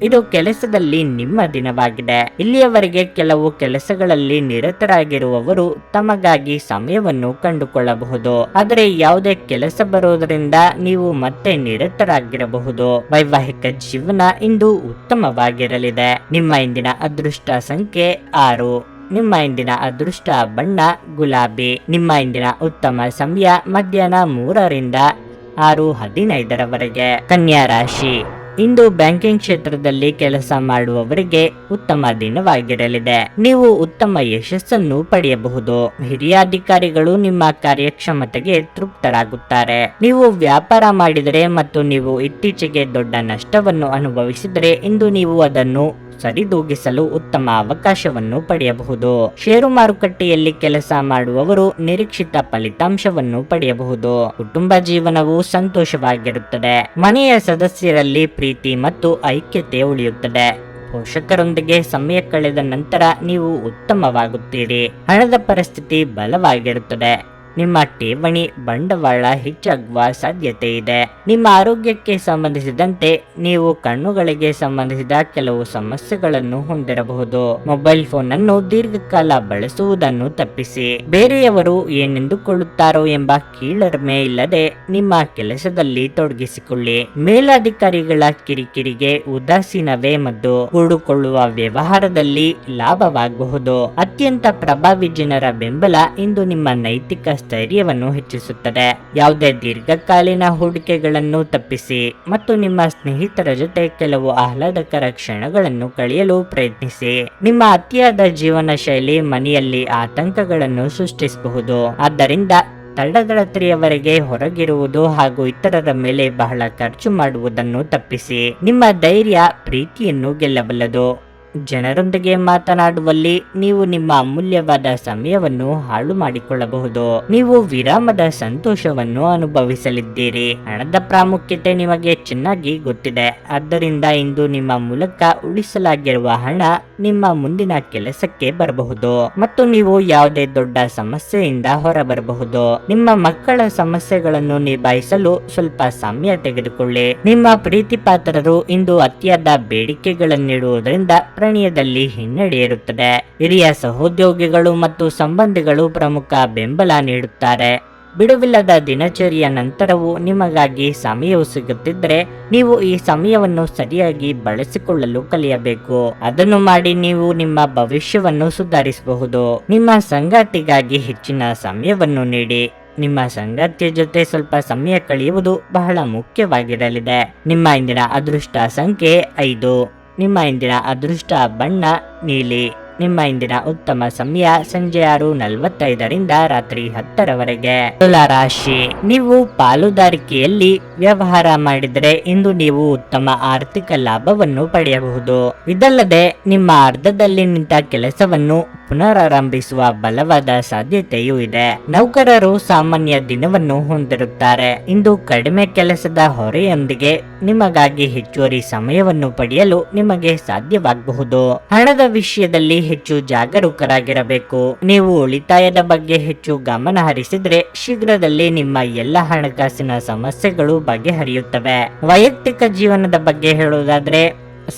ಇದು ಕೆಲಸದಲ್ಲಿ ನಿಮ್ಮ ದಿನವಾಗಿದೆ. ಇಲ್ಲಿಯವರೆಗೆ ಕೆಲವು ಕೆಲಸಗಳಲ್ಲಿ ನಿರತರಾಗಿರುವವರು ತಮಗಾಗಿ ಸಮಯವನ್ನು ಕಂಡುಕೊಳ್ಳಬಹುದು. ಆದರೆ ಯಾವುದೇ ಕೆಲಸ ಬರೋದರಿಂದ ನೀವು ಮತ್ತೆ ನಿರತರಾಗಿರಬಹುದು. ವೈವಾಹಿಕ ಜೀವನ ಇಂದು ಉತ್ತಮವಾಗಿರಲಿದೆ. ನಿಮ್ಮ ಇಂದಿನ ಅದೃಷ್ಟ ಸಂಖ್ಯೆ 6. ನಿಮ್ಮ ಇಂದಿನ ಅದೃಷ್ಟ ಬಣ್ಣ ಗುಲಾಬಿ. ನಿಮ್ಮ ಇಂದಿನ ಉತ್ತಮ ಸಮಯ ಮಧ್ಯಾಹ್ನ 3ರಿಂದ 6:15ರವರೆಗೆ. ಕನ್ಯಾ ರಾಶಿ. ಇಂದು ಬ್ಯಾಂಕಿಂಗ್ ಕ್ಷೇತ್ರದಲ್ಲಿ ಕೆಲಸ ಮಾಡುವವರಿಗೆ ಉತ್ತಮ ದಿನವಾಗಿರಲಿದೆ. ನೀವು ಉತ್ತಮ ಯಶಸ್ಸನ್ನು ಪಡೆಯಬಹುದು. ಹಿರಿಯ ಅಧಿಕಾರಿಗಳು ನಿಮ್ಮ ಕಾರ್ಯಕ್ಷಮತೆಗೆ ತೃಪ್ತರಾಗುತ್ತಾರೆ. ನೀವು ವ್ಯಾಪಾರ ಮಾಡಿದರೆ ಮತ್ತು ನೀವು ಇತ್ತೀಚೆಗೆ ದೊಡ್ಡ ನಷ್ಟವನ್ನು ಅನುಭವಿಸಿದರೆ ಇಂದು ನೀವು ಅದನ್ನು ಸರಿದೂಗಿಸಲು ಉತ್ತಮ ಅವಕಾಶವನ್ನು ಪಡೆಯಬಹುದು. ಷೇರು ಮಾರುಕಟ್ಟೆಯಲ್ಲಿ ಕೆಲಸ ಮಾಡುವವರು ನಿರೀಕ್ಷಿತ ಫಲಿತಾಂಶವನ್ನು ಪಡೆಯಬಹುದು. ಕುಟುಂಬ ಜೀವನವು ಸಂತೋಷವಾಗಿರುತ್ತದೆ. ಮನೆಯ ಸದಸ್ಯರಲ್ಲಿ ಪ್ರೀತಿ ಮತ್ತು ಐಕ್ಯತೆ ಉಳಿಯುತ್ತದೆ. ಪೋಷಕರೊಂದಿಗೆ ಸಮಯ ಕಳೆದ ನಂತರ ನೀವು ಉತ್ತಮವಾಗುತ್ತೀರಿ. ಹಣದ ಪರಿಸ್ಥಿತಿ ಬಲವಾಗಿರುತ್ತದೆ. ನಿಮ್ಮ ಠೇವಣಿ ಬಂಡವಾಳ ಹೆಚ್ಚಾಗುವ ಸಾಧ್ಯತೆ ಇದೆ. ನಿಮ್ಮ ಆರೋಗ್ಯಕ್ಕೆ ಸಂಬಂಧಿಸಿದಂತೆ ನೀವು ಕಣ್ಣುಗಳಿಗೆ ಸಂಬಂಧಿಸಿದ ಕೆಲವು ಸಮಸ್ಯೆಗಳನ್ನು ಹೊಂದಿರಬಹುದು. ಮೊಬೈಲ್ ಫೋನ್ ಅನ್ನು ದೀರ್ಘಕಾಲ ಬಳಸುವುದನ್ನು ತಪ್ಪಿಸಿ. ಬೇರೆಯವರು ಏನೆಂದುಕೊಳ್ಳುತ್ತಾರೋ ಎಂಬ ಕೀಳರಿಮೆ ಇಲ್ಲದೆ ನಿಮ್ಮ ಕೆಲಸದಲ್ಲಿ ತೊಡಗಿಸಿಕೊಳ್ಳಿ. ಮೇಲಾಧಿಕಾರಿಗಳ ಕಿರಿಕಿರಿಗೆ ಉದಾಸೀನವೇ ಮದ್ದು. ಕೂಡಿಕೊಳ್ಳುವ ವ್ಯವಹಾರದಲ್ಲಿ ಲಾಭವಾಗಬಹುದು. ಅತ್ಯಂತ ಪ್ರಭಾವಿ ಜನರ ಬೆಂಬಲ ಇಂದು ನಿಮ್ಮ ನೈತಿಕ ಸ್ಥೈರ್ಯವನ್ನು ಹೆಚ್ಚಿಸುತ್ತದೆ. ಯಾವುದೇ ದೀರ್ಘಕಾಲೀನ ಹೂಡಿಕೆಗಳನ್ನು ತಪ್ಪಿಸಿ ಮತ್ತು ನಿಮ್ಮ ಸ್ನೇಹಿತರ ಜೊತೆ ಕೆಲವು ಆಹ್ಲಾದಕರ ಕ್ಷಣಗಳನ್ನು ಕಳೆಯಲು ಪ್ರಯತ್ನಿಸಿ. ನಿಮ್ಮ ಅತಿಯಾದ ಜೀವನ ಶೈಲಿ ಮನೆಯಲ್ಲಿ ಆತಂಕಗಳನ್ನು ಸೃಷ್ಟಿಸಬಹುದು. ಆದ್ದರಿಂದ ತಡರಾತ್ರಿಯವರೆಗೆ ಹೊರಗಿರುವುದು ಹಾಗೂ ಇತರರ ಮೇಲೆ ಬಹಳ ಖರ್ಚು ಮಾಡುವುದನ್ನು ತಪ್ಪಿಸಿ. ನಿಮ್ಮ ಧೈರ್ಯ ಪ್ರೀತಿಯನ್ನು ಗೆಲ್ಲಬಲ್ಲದು. ಜನರೊಂದಿಗೆ ಮಾತನಾಡುವಲ್ಲಿ ನೀವು ನಿಮ್ಮ ಅಮೂಲ್ಯವಾದ ಸಮಯವನ್ನು ಹಾಳು ಮಾಡಿಕೊಳ್ಳಬಹುದು. ನೀವು ವಿರಾಮದ ಸಂತೋಷವನ್ನು ಅನುಭವಿಸಲಿದ್ದೀರಿ. ಹಣದ ಪ್ರಾಮುಖ್ಯತೆ ನಿಮಗೆ ಚೆನ್ನಾಗಿ ಗೊತ್ತಿದೆ. ಆದ್ದರಿಂದ ಇಂದು ನಿಮ್ಮ ಮೂಲಕ ಉಳಿಸಲಾಗಿರುವ ಹಣ ನಿಮ್ಮ ಮುಂದಿನ ಕೆಲಸಕ್ಕೆ ಬರಬಹುದು ಮತ್ತು ನೀವು ಯಾವುದೇ ದೊಡ್ಡ ಸಮಸ್ಯೆಯಿಂದ ಹೊರಬರಬಹುದು. ನಿಮ್ಮ ಮಕ್ಕಳ ಸಮಸ್ಯೆಗಳನ್ನು ನಿಭಾಯಿಸಲು ಸ್ವಲ್ಪ ಸಮಯ ತೆಗೆದುಕೊಳ್ಳಿ. ನಿಮ್ಮ ಪ್ರೀತಿ ಪಾತ್ರರು ಇಂದು ಅತಿಯಾದ ಬೇಡಿಕೆಗಳನ್ನಿಡುವುದರಿಂದ ಪ್ರಣಯದಲ್ಲಿ ಹಿನ್ನಡೆ ಇರುತ್ತದೆ. ಹಿರಿಯ ಸಹೋದ್ಯೋಗಿಗಳು ಮತ್ತು ಸಂಬಂಧಿಗಳು ಪ್ರಮುಖ ಬೆಂಬಲ ನೀಡುತ್ತಾರೆ. ಬಿಡುವಿಲ್ಲದ ದಿನಚರಿಯ ನಂತರವೂ ನಿಮಗಾಗಿ ಸಮಯವು ಸಿಗುತ್ತಿದ್ದರೆ ನೀವು ಈ ಸಮಯವನ್ನು ಸರಿಯಾಗಿ ಬಳಸಿಕೊಳ್ಳಲು ಕಲಿಯಬೇಕು. ಅದನ್ನು ಮಾಡಿ ನೀವು ನಿಮ್ಮ ಭವಿಷ್ಯವನ್ನು ಸುಧಾರಿಸಬಹುದು. ನಿಮ್ಮ ಸಂಗಾತಿಗಾಗಿ ಹೆಚ್ಚಿನ ಸಮಯವನ್ನು ನೀಡಿ. ನಿಮ್ಮ ಸಂಗಾತಿಯ ಜೊತೆ ಸ್ವಲ್ಪ ಸಮಯ ಕಳೆಯುವುದು ಬಹಳ ಮುಖ್ಯವಾಗಿರಲಿದೆ. ನಿಮ್ಮ ಇಂದಿನ ಅದೃಷ್ಟ ಸಂಖ್ಯೆ 5. ನಿಮ್ಮ ಇಂದಿನ ಅದೃಷ್ಟ ಬಣ್ಣ ನೀಲಿ. ನಿಮ್ಮ ಇಂದಿನ ಉತ್ತಮ ಸಮಯ ಸಂಜೆ 6:45 ರಾತ್ರಿ 10 ತುಲಾ ರಾಶಿ, ನೀವು ಪಾಲುದಾರಿಕೆಯಲ್ಲಿ ವ್ಯವಹಾರ ಮಾಡಿದರೆ ಇಂದು ನೀವು ಉತ್ತಮ ಆರ್ಥಿಕ ಲಾಭವನ್ನು ಪಡೆಯಬಹುದು. ಇದಲ್ಲದೆ ನಿಮ್ಮ ಅರ್ಧದಲ್ಲಿ ನಿಂತ ಕೆಲಸವನ್ನು ಪುನರಾರಂಭಿಸುವ ಬಲವಾದ ಸಾಧ್ಯತೆಯೂ ಇದೆ. ನೌಕರರು ಸಾಮಾನ್ಯ ದಿನವನ್ನು ಹೊಂದಿರುತ್ತಾರೆ. ಇಂದು ಕಡಿಮೆ ಕೆಲಸದ ಹೊರೆಯೊಂದಿಗೆ ನಿಮಗಾಗಿ ಹೆಚ್ಚುವರಿ ಸಮಯವನ್ನು ಪಡೆಯಲು ನಿಮಗೆ ಸಾಧ್ಯವಾಗಬಹುದು. ಹಣದ ವಿಷಯದಲ್ಲಿ ಹೆಚ್ಚು ಜಾಗರೂಕರಾಗಿರಬೇಕು. ನೀವು ಉಳಿತಾಯದ ಬಗ್ಗೆ ಹೆಚ್ಚು ಗಮನ ಹರಿಸಿದ್ರೆ ಶೀಘ್ರದಲ್ಲೇ ನಿಮ್ಮ ಎಲ್ಲ ಹಣಕಾಸಿನ ಸಮಸ್ಯೆಗಳು ಬಗೆಹರಿಯುತ್ತವೆ. ವೈಯಕ್ತಿಕ ಜೀವನದ ಬಗ್ಗೆ ಹೇಳುವುದಾದ್ರೆ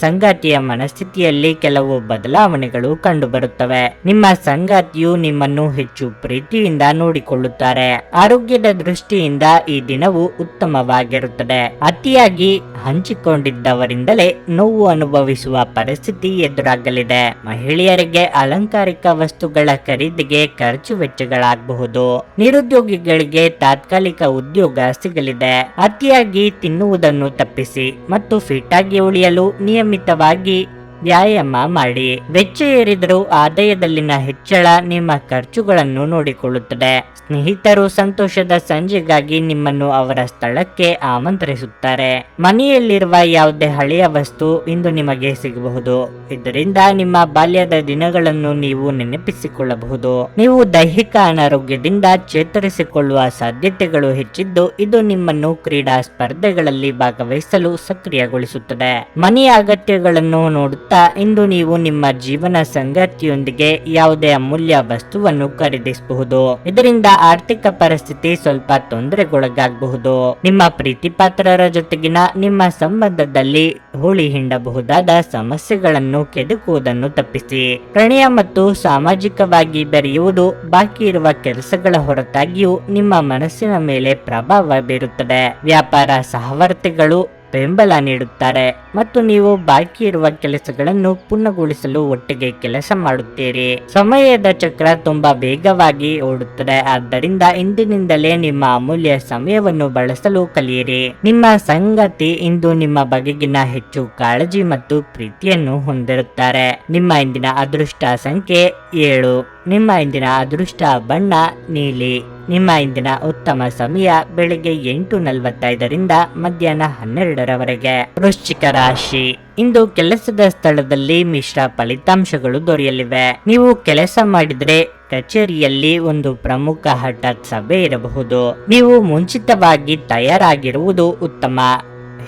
ಸಂಗಾತಿಯ ಮನಸ್ಥಿತಿಯಲ್ಲಿ ಕೆಲವು ಬದಲಾವಣೆಗಳು ಕಂಡುಬರುತ್ತವೆ. ನಿಮ್ಮ ಸಂಗಾತಿಯು ನಿಮ್ಮನ್ನು ಹೆಚ್ಚು ಪ್ರೀತಿಯಿಂದ ನೋಡಿಕೊಳ್ಳುತ್ತಾರೆ. ಆರೋಗ್ಯದ ದೃಷ್ಟಿಯಿಂದ ಈ ದಿನವು ಉತ್ತಮವಾಗಿರುತ್ತದೆ. ಅತಿಯಾಗಿ ಹಂಚಿಕೊಂಡಿದ್ದವರಿಂದಲೇ ನೋವು ಅನುಭವಿಸುವ ಪರಿಸ್ಥಿತಿ ಎದುರಾಗಲಿದೆ. ಮಹಿಳೆಯರಿಗೆ ಅಲಂಕಾರಿಕ ವಸ್ತುಗಳ ಖರೀದಿಗೆ ಖರ್ಚು ವೆಚ್ಚಗಳಾಗಬಹುದು. ನಿರುದ್ಯೋಗಿಗಳಿಗೆ ತಾತ್ಕಾಲಿಕ ಉದ್ಯೋಗ ಸಿಗಲಿದೆ. ಅತಿಯಾಗಿ ತಿನ್ನುವುದನ್ನು ತಪ್ಪಿಸಿ ಮತ್ತು ಫಿಟ್ ಆಗಿ ಉಳಿಯಲು ನಿಯಮಿತವಾಗಿ ವ್ಯಾಯಾಮ ಮಾಡಿ. ವೆಚ್ಚ ಏರಿದರೂ ಆದಾಯದಲ್ಲಿನ ಹೆಚ್ಚಳ ನಿಮ್ಮ ಖರ್ಚುಗಳನ್ನು ನೋಡಿಕೊಳ್ಳುತ್ತದೆ. ಸ್ನೇಹಿತರು ಸಂತೋಷದ ಸಂಜೆಗಾಗಿ ನಿಮ್ಮನ್ನು ಅವರ ಸ್ಥಳಕ್ಕೆ ಆಮಂತ್ರಿಸುತ್ತಾರೆ. ಮನೆಯಲ್ಲಿರುವ ಯಾವುದೇ ಹಳೆಯ ವಸ್ತು ಇಂದು ನಿಮಗೆ ಸಿಗಬಹುದು. ಇದರಿಂದ ನಿಮ್ಮ ಬಾಲ್ಯದ ದಿನಗಳನ್ನು ನೀವು ನೆನಪಿಸಿಕೊಳ್ಳಬಹುದು. ನೀವು ದೈಹಿಕ ಅನಾರೋಗ್ಯದಿಂದ ಚೇತರಿಸಿಕೊಳ್ಳುವ ಸಾಧ್ಯತೆಗಳು ಹೆಚ್ಚಿದ್ದು ಇದು ನಿಮ್ಮನ್ನು ಕ್ರೀಡಾ ಸ್ಪರ್ಧೆಗಳಲ್ಲಿ ಭಾಗವಹಿಸಲು ಸಕ್ರಿಯಗೊಳಿಸುತ್ತದೆ. ಮನೆಯ ಅಗತ್ಯಗಳನ್ನು ನೋಡುತ್ತಾ ಇಂದು ನೀವು ನಿಮ್ಮ ಜೀವನ ಸಂಗಾತಿಯೊಂದಿಗೆ ಯಾವುದೇ ಅಮೂಲ್ಯ ವಸ್ತುವನ್ನು ಖರೀದಿಸಬಹುದು. ಇದರಿಂದ ಆರ್ಥಿಕ ಪರಿಸ್ಥಿತಿ ಸ್ವಲ್ಪ ತೊಂದರೆಗೊಳಗಾಗಬಹುದು. ನಿಮ್ಮ ಪ್ರೀತಿ ಪಾತ್ರರ ಜೊತೆಗಿನ ನಿಮ್ಮ ಸಂಬಂಧದಲ್ಲಿ ಹೋಳಿ ಹಿಂಡಬಹುದಾದ ಸಮಸ್ಯೆಗಳನ್ನು ಕೆದಕುವುದನ್ನು ತಪ್ಪಿಸಿ. ಪ್ರಣಯ ಮತ್ತು ಸಾಮಾಜಿಕವಾಗಿ ಬೆರೆಯುವುದು ಬಾಕಿ ಇರುವ ಕೆಲಸಗಳ ಹೊರತಾಗಿಯೂ ನಿಮ್ಮ ಮನಸ್ಸಿನ ಮೇಲೆ ಪ್ರಭಾವ ಬೀರುತ್ತದೆ. ವ್ಯಾಪಾರ ಸಹವರ್ತಿಗಳು ಬೆಂಬಲ ನೀಡುತ್ತಾರೆ ಮತ್ತು ನೀವು ಬಾಕಿ ಇರುವ ಕೆಲಸಗಳನ್ನು ಪೂರ್ಣಗೊಳಿಸಲು ಒಟ್ಟಿಗೆ ಕೆಲಸ ಮಾಡುತ್ತೀರಿ. ಸಮಯದ ಚಕ್ರ ತುಂಬಾ ವೇಗವಾಗಿ ಓಡುತ್ತದೆ. ಆದ್ದರಿಂದ ಇಂದಿನಿಂದಲೇ ನಿಮ್ಮ ಅಮೂಲ್ಯ ಸಮಯವನ್ನು ಬಳಸಲು ಕಲಿಯಿರಿ. ನಿಮ್ಮ ಸಂಗಾತಿ ಇಂದು ನಿಮ್ಮ ಬಗೆಗಿನ ಹೆಚ್ಚು ಕಾಳಜಿ ಮತ್ತು ಪ್ರೀತಿಯನ್ನು ಹೊಂದಿರುತ್ತಾರೆ. ನಿಮ್ಮ ಇಂದಿನ ಅದೃಷ್ಟ ಸಂಖ್ಯೆ 7. ನಿಮ್ಮ ಇಂದಿನ ಅದೃಷ್ಟ ಬಣ್ಣ ನೀಲಿ. ನಿಮ್ಮ ಇಂದಿನ ಉತ್ತಮ ಸಮಯ ಬೆಳಿಗ್ಗೆ 8:45 ಮಧ್ಯಾಹ್ನ 12 ವೃಶ್ಚಿಕ ರಾಶಿ, ಇಂದು ಕೆಲಸದ ಸ್ಥಳದಲ್ಲಿ ಮಿಶ್ರ ಫಲಿತಾಂಶಗಳು ದೊರೆಯಲಿವೆ. ನೀವು ಕೆಲಸ ಮಾಡಿದ್ರೆ ಕಚೇರಿಯಲ್ಲಿ ಒಂದು ಪ್ರಮುಖ ಹಠಾತ್ ಸಭೆ ಇರಬಹುದು. ನೀವು ಮುಂಚಿತವಾಗಿ ತಯಾರಾಗಿರುವುದು ಉತ್ತಮ.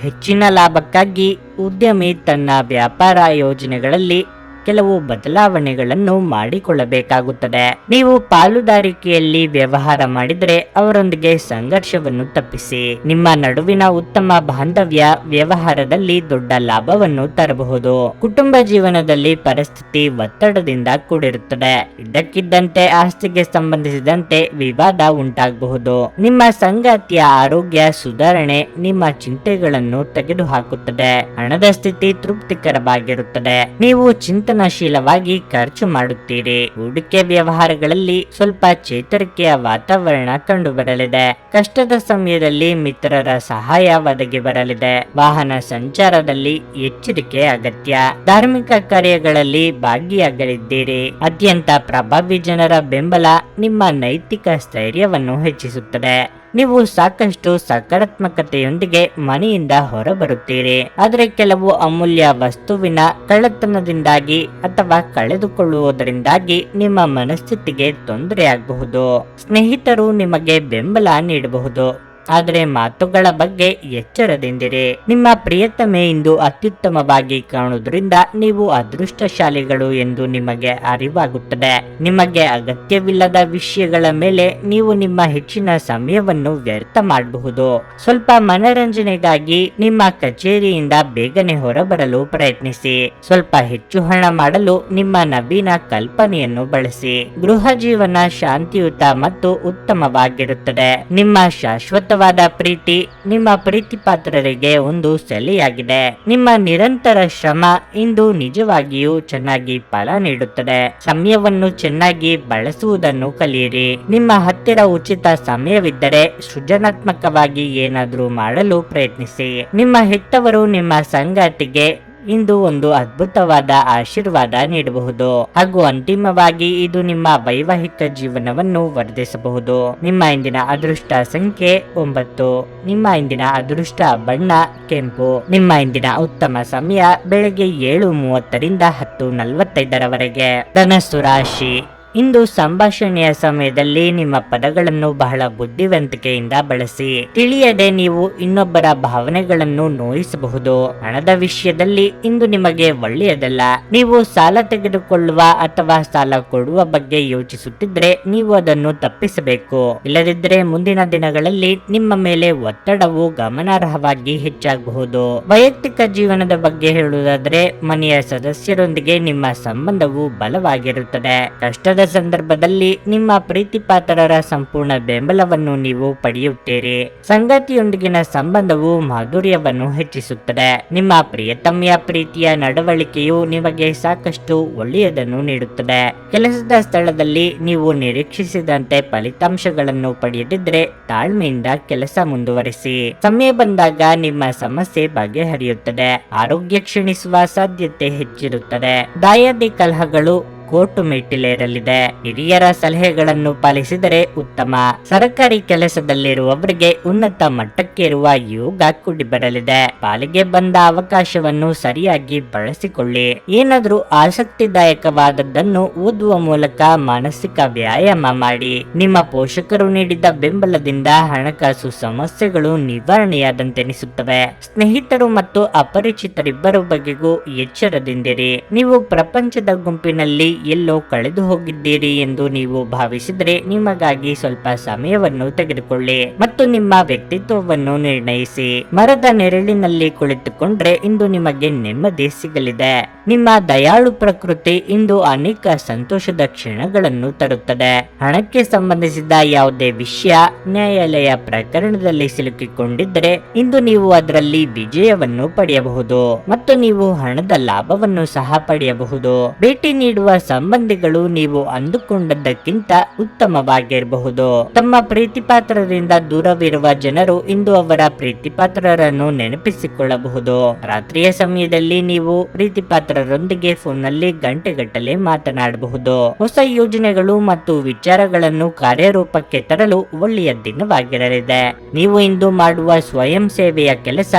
ಹೆಚ್ಚಿನ ಲಾಭಕ್ಕಾಗಿ ಉದ್ಯಮಿ ತನ್ನ ವ್ಯಾಪಾರ ಯೋಜನೆಗಳಲ್ಲಿ ಕೆಲವು ಬದಲಾವಣೆಗಳನ್ನು ಮಾಡಿಕೊಳ್ಳಬೇಕಾಗುತ್ತದೆ. ನೀವು ಪಾಲುದಾರಿಕೆಯಲ್ಲಿ ವ್ಯವಹಾರ ಮಾಡಿದರೆ ಅವರೊಂದಿಗೆ ಸಂಘರ್ಷವನ್ನು ತಪ್ಪಿಸಿ. ನಿಮ್ಮ ನಡುವಿನ ಉತ್ತಮ ಬಾಂಧವ್ಯ ವ್ಯವಹಾರದಲ್ಲಿ ದೊಡ್ಡ ಲಾಭವನ್ನು ತರಬಹುದು. ಕುಟುಂಬ ಜೀವನದಲ್ಲಿ ಪರಿಸ್ಥಿತಿ ಒತ್ತಡದಿಂದ ಕೂಡಿರುತ್ತದೆ. ಇದ್ದಕ್ಕಿದ್ದಂತೆ ಆಸ್ತಿಗೆ ಸಂಬಂಧಿಸಿದಂತೆ ವಿವಾದ ಉಂಟಾಗಬಹುದು. ನಿಮ್ಮ ಸಂಗಾತಿಯ ಆರೋಗ್ಯ ಸುಧಾರಣೆ ನಿಮ್ಮ ಚಿಂತೆಗಳನ್ನು ತೆಗೆದುಹಾಕುತ್ತದೆ. ಹಣದ ಸ್ಥಿತಿ ತೃಪ್ತಿಕರವಾಗಿರುತ್ತದೆ. ನೀವು ಚಿಂತನಶೀಲವಾಗಿ ಖರ್ಚು ಮಾಡುತ್ತೀರಿ. ಹೂಡಿಕೆ ವ್ಯವಹಾರಗಳಲ್ಲಿ ಸ್ವಲ್ಪ ಚೇತರಿಕೆಯ ವಾತಾವರಣ ಕಂಡುಬರಲಿದೆ. ಕಷ್ಟದ ಸಮಯದಲ್ಲಿ ಮಿತ್ರರ ಸಹಾಯ ಒದಗಿ ಬರಲಿದೆ. ವಾಹನ ಸಂಚಾರದಲ್ಲಿ ಎಚ್ಚರಿಕೆ ಅಗತ್ಯ. ಧಾರ್ಮಿಕ ಕಾರ್ಯಗಳಲ್ಲಿ ಭಾಗಿಯಾಗಲಿದ್ದೀರಿ. ಅತ್ಯಂತ ಪ್ರಭಾವಿ ಜನರ ಬೆಂಬಲ ನಿಮ್ಮ ನೈತಿಕ ಸ್ಥೈರ್ಯವನ್ನು ಹೆಚ್ಚಿಸುತ್ತದೆ. ನೀವು ಸಾಕಷ್ಟು ಸಕಾರಾತ್ಮಕತೆಯೊಂದಿಗೆ ಮನೆಯಿಂದ ಹೊರಬರುತ್ತೀರಿ. ಆದರೆ ಕೆಲವು ಅಮೂಲ್ಯ ವಸ್ತುವಿನ ಕಳ್ಳತನದಿಂದಾಗಿ ಅಥವಾ ಕಳೆದುಕೊಳ್ಳುವುದರಿಂದಾಗಿ ನಿಮ್ಮ ಮನಸ್ಥಿತಿಗೆ ತೊಂದರೆಯಾಗಬಹುದು. ಸ್ನೇಹಿತರು ನಿಮಗೆ ಬೆಂಬಲ ನೀಡಬಹುದು, ಆದರೆ ಮಾತುಗಳ ಬಗ್ಗೆ ಎಚ್ಚರದಿಂದಿರಿ. ನಿಮ್ಮ ಪ್ರಿಯತಮೆ ಇಂದು ಅತ್ಯುತ್ತಮವಾಗಿ ಕಾಣುವುದರಿಂದ ನೀವು ಅದೃಷ್ಟಶಾಲಿಗಳು ಎಂದು ನಿಮಗೆ ಅರಿವಾಗುತ್ತದೆ. ನಿಮಗೆ ಅಗತ್ಯವಿಲ್ಲದ ವಿಷಯಗಳ ಮೇಲೆ ನೀವು ನಿಮ್ಮ ಹೆಚ್ಚಿನ ಸಮಯವನ್ನು ವ್ಯರ್ಥ ಮಾಡಬಹುದು. ಸ್ವಲ್ಪ ಮನರಂಜನೆಗಾಗಿ ನಿಮ್ಮ ಕಚೇರಿಯಿಂದ ಬೇಗನೆ ಹೊರಬರಲು ಪ್ರಯತ್ನಿಸಿ. ಸ್ವಲ್ಪ ಹೆಚ್ಚು ಹಣ ಮಾಡಲು ನಿಮ್ಮ ನವೀನ ಕಲ್ಪನೆಯನ್ನು ಬಳಸಿ. ಗೃಹ ಜೀವನ ಶಾಂತಿಯುತ ಮತ್ತು ಉತ್ತಮವಾಗಿರುತ್ತದೆ. ನಿಮ್ಮ ಶಾಶ್ವತ ಪ್ರೀತಿ ನಿಮ್ಮ ಪ್ರೀತಿಪಾತ್ರರಿಗೆ ಒಂದು ಸೆಲೆಯಾಗಿದೆ. ನಿಮ್ಮ ನಿರಂತರ ಶ್ರಮ ಇಂದು ನಿಜವಾಗಿಯೂ ಚೆನ್ನಾಗಿ ಫಲ ನೀಡುತ್ತದೆ. ಸಮಯವನ್ನು ಚೆನ್ನಾಗಿ ಬಳಸುವುದನ್ನು ಕಲಿಯಿರಿ. ನಿಮ್ಮ ಹತ್ತಿರ ಉಚಿತ ಸಮಯವಿದ್ದರೆ ಸೃಜನಾತ್ಮಕವಾಗಿ ಏನಾದರೂ ಮಾಡಲು ಪ್ರಯತ್ನಿಸಿ. ನಿಮ್ಮ ಹೆತ್ತವರು ನಿಮ್ಮ ಸಂಗಾತಿಗೆ ಇಂದು ಒಂದು ಅದ್ಭುತವಾದ ಆಶೀರ್ವಾದ ನೀಡಬಹುದು ಹಾಗೂ ಅಂತಿಮವಾಗಿ ಇದು ನಿಮ್ಮ ವೈವಾಹಿಕ ಜೀವನವನ್ನು ವರ್ಧಿಸಬಹುದು. ನಿಮ್ಮ ಇಂದಿನ ಅದೃಷ್ಟ ಸಂಖ್ಯೆ 9. ನಿಮ್ಮ ಇಂದಿನ ಅದೃಷ್ಟ ಬಣ್ಣ ಕೆಂಪು. ನಿಮ್ಮ ಇಂದಿನ ಉತ್ತಮ ಸಮಯ ಬೆಳಗ್ಗೆ 7:30 ರಿಂದ 10:45 ಧನಸ್ಸು ರಾಶಿ. ಇಂದು ಸಂಭಾಷಣೆಯ ಸಮಯದಲ್ಲಿ ನಿಮ್ಮ ಪದಗಳನ್ನು ಬಹಳ ಬುದ್ಧಿವಂತಿಕೆಯಿಂದ ಬಳಸಿ. ತಿಳಿಯದೆ ನೀವು ಇನ್ನೊಬ್ಬರ ಭಾವನೆಗಳನ್ನು ನೋಯಿಸಬಹುದು. ಹಣದ ವಿಷಯದಲ್ಲಿ ಇಂದು ನಿಮಗೆ ಒಳ್ಳೆಯದಲ್ಲ. ನೀವು ಸಾಲ ತೆಗೆದುಕೊಳ್ಳುವ ಅಥವಾ ಸಾಲ ಕೊಡುವ ಬಗ್ಗೆ ಯೋಚಿಸುತ್ತಿದ್ರೆ ನೀವು ಅದನ್ನು ತಪ್ಪಿಸಬೇಕು. ಇಲ್ಲದಿದ್ದರೆ ಮುಂದಿನ ದಿನಗಳಲ್ಲಿ ನಿಮ್ಮ ಮೇಲೆ ಒತ್ತಡವು ಗಮನಾರ್ಹವಾಗಿ ಹೆಚ್ಚಾಗಬಹುದು. ವೈಯಕ್ತಿಕ ಜೀವನದ ಬಗ್ಗೆ ಹೇಳುವುದಾದರೆ ಮನೆಯ ಸದಸ್ಯರೊಂದಿಗೆ ನಿಮ್ಮ ಸಂಬಂಧವು ಬಲವಾಗಿರುತ್ತದೆ. ಕಷ್ಟದ ಸಂದರ್ಭದಲ್ಲಿ ನಿಮ್ಮ ಪ್ರೀತಿಪಾತ್ರರ ಸಂಪೂರ್ಣ ಬೆಂಬಲವನ್ನು ನೀವು ಪಡೆಯುತ್ತೀರಿ. ಸಂಗಾತಿಯೊಂದಿಗಿನ ಸಂಬಂಧವು ಮಾಧುರ್ಯವನ್ನು ಹೆಚ್ಚಿಸುತ್ತದೆ. ನಿಮ್ಮ ಪ್ರಿಯತಮೆಯ ಪ್ರೀತಿಯ ನಡವಳಿಕೆಯು ನಿಮಗೆ ಸಾಕಷ್ಟು ಒಳ್ಳೆಯದನ್ನು ನೀಡುತ್ತದೆ. ಕೆಲಸದ ಸ್ಥಳದಲ್ಲಿ ನೀವು ನಿರೀಕ್ಷಿಸಿದಂತೆ ಫಲಿತಾಂಶಗಳನ್ನು ಪಡೆಯದಿದ್ದರೆ ತಾಳ್ಮೆಯಿಂದ ಕೆಲಸ ಮುಂದುವರಿಸಿ. ಸಮಯ ಬಂದಾಗ ನಿಮ್ಮ ಸಮಸ್ಯೆ ಬಗೆಹರಿಯುತ್ತದೆ. ಆರೋಗ್ಯ ಕ್ಷೀಣಿಸುವ ಸಾಧ್ಯತೆ ಹೆಚ್ಚಿರುತ್ತದೆ. ದಾಯಾದಿ ಕಲಹಗಳು ಕೋರ್ಟು ಮೆಟ್ಟಿಲೇರಲಿದೆ. ಹಿರಿಯರ ಸಲಹೆಗಳನ್ನು ಪಾಲಿಸಿದರೆ ಉತ್ತಮ. ಸರ್ಕಾರಿ ಕೆಲಸದಲ್ಲಿರುವವರಿಗೆ ಉನ್ನತ ಮಟ್ಟಕ್ಕೇರುವ ಯೋಗ ಕೂಡಿ ಬರಲಿದೆ. ಪಾಲಿಗೆ ಬಂದ ಅವಕಾಶವನ್ನು ಸರಿಯಾಗಿ ಬಳಸಿಕೊಳ್ಳಿ. ಏನಾದರೂ ಆಸಕ್ತಿದಾಯಕವಾದದ್ದನ್ನು ಓದುವ ಮೂಲಕ ಮಾನಸಿಕ ವ್ಯಾಯಾಮ ಮಾಡಿ. ನಿಮ್ಮ ಪೋಷಕರು ನೀಡಿದ ಬೆಂಬಲದಿಂದ ಹಣಕಾಸು ಸಮಸ್ಯೆಗಳು ನಿವಾರಣೆಯಾದಂತೆನಿಸುತ್ತವೆ. ಸ್ನೇಹಿತರು ಮತ್ತು ಅಪರಿಚಿತರಿಬ್ಬರ ಬಗೆಗೂ ಎಚ್ಚರದಿಂದಿರಿ. ನೀವು ಪ್ರಪಂಚದ ಗುಂಪಿನಲ್ಲಿ ಎಲ್ಲೋ ಕಳೆದು ಹೋಗಿದ್ದೀರಿ ಎಂದು ನೀವು ಭಾವಿಸಿದರೆ ನಿಮಗಾಗಿ ಸ್ವಲ್ಪ ಸಮಯವನ್ನು ತೆಗೆದುಕೊಳ್ಳಿ ಮತ್ತು ನಿಮ್ಮ ವ್ಯಕ್ತಿತ್ವವನ್ನು ನಿರ್ಣಯಿಸಿ. ಮರದ ನೆರಳಿನಲ್ಲಿ ಕುಳಿತುಕೊಂಡ್ರೆ ಇಂದು ನಿಮಗೆ ನೆಮ್ಮದಿ ಸಿಗಲಿದೆ. ನಿಮ್ಮ ದಯಾಳು ಪ್ರಕೃತಿ ಇಂದು ಅನೇಕ ಸಂತೋಷದ ಕ್ಷಣಗಳನ್ನು ತರುತ್ತದೆ. ಹಣಕ್ಕೆ ಸಂಬಂಧಿಸಿದ ಯಾವುದೇ ವಿಷಯ ನ್ಯಾಯಾಲಯ ಪ್ರಕರಣದಲ್ಲಿ ಸಿಲುಕಿಕೊಂಡಿದ್ದರೆ ಇಂದು ನೀವು ಅದರಲ್ಲಿ ವಿಜಯವನ್ನು ಪಡೆಯಬಹುದು ಮತ್ತು ನೀವು ಹಣದ ಲಾಭವನ್ನು ಸಹ ಪಡೆಯಬಹುದು. ಭೇಟಿ ನೀಡುವ ಸಂಬಂಧಿಗಳು ನೀವು ಅಂದುಕೊಂಡದ್ದಕ್ಕಿಂತ ಉತ್ತಮವಾಗಿರಬಹುದು. ತಮ್ಮ ಪ್ರೀತಿಪಾತ್ರರಿಂದ ದೂರವಿರುವ ಜನರು ಇಂದು ಅವರ ಪ್ರೀತಿಪಾತ್ರರನ್ನು ನೆನಪಿಸಿಕೊಳ್ಳಬಹುದು. ರಾತ್ರಿಯ ಸಮಯದಲ್ಲಿ ನೀವು ಪ್ರೀತಿಪಾತ್ರರೊಂದಿಗೆ ಫೋನ್ನಲ್ಲಿ ಗಂಟೆಗಟ್ಟಲೆ ಮಾತನಾಡಬಹುದು. ಹೊಸ ಯೋಜನೆಗಳು ಮತ್ತು ವಿಚಾರಗಳನ್ನು ಕಾರ್ಯರೂಪಕ್ಕೆ ತರಲು ಒಳ್ಳೆಯ ದಿನವಾಗಿರಲಿದೆ. ನೀವು ಇಂದು ಮಾಡುವ ಸ್ವಯಂ ಸೇವೆಯ ಕೆಲಸ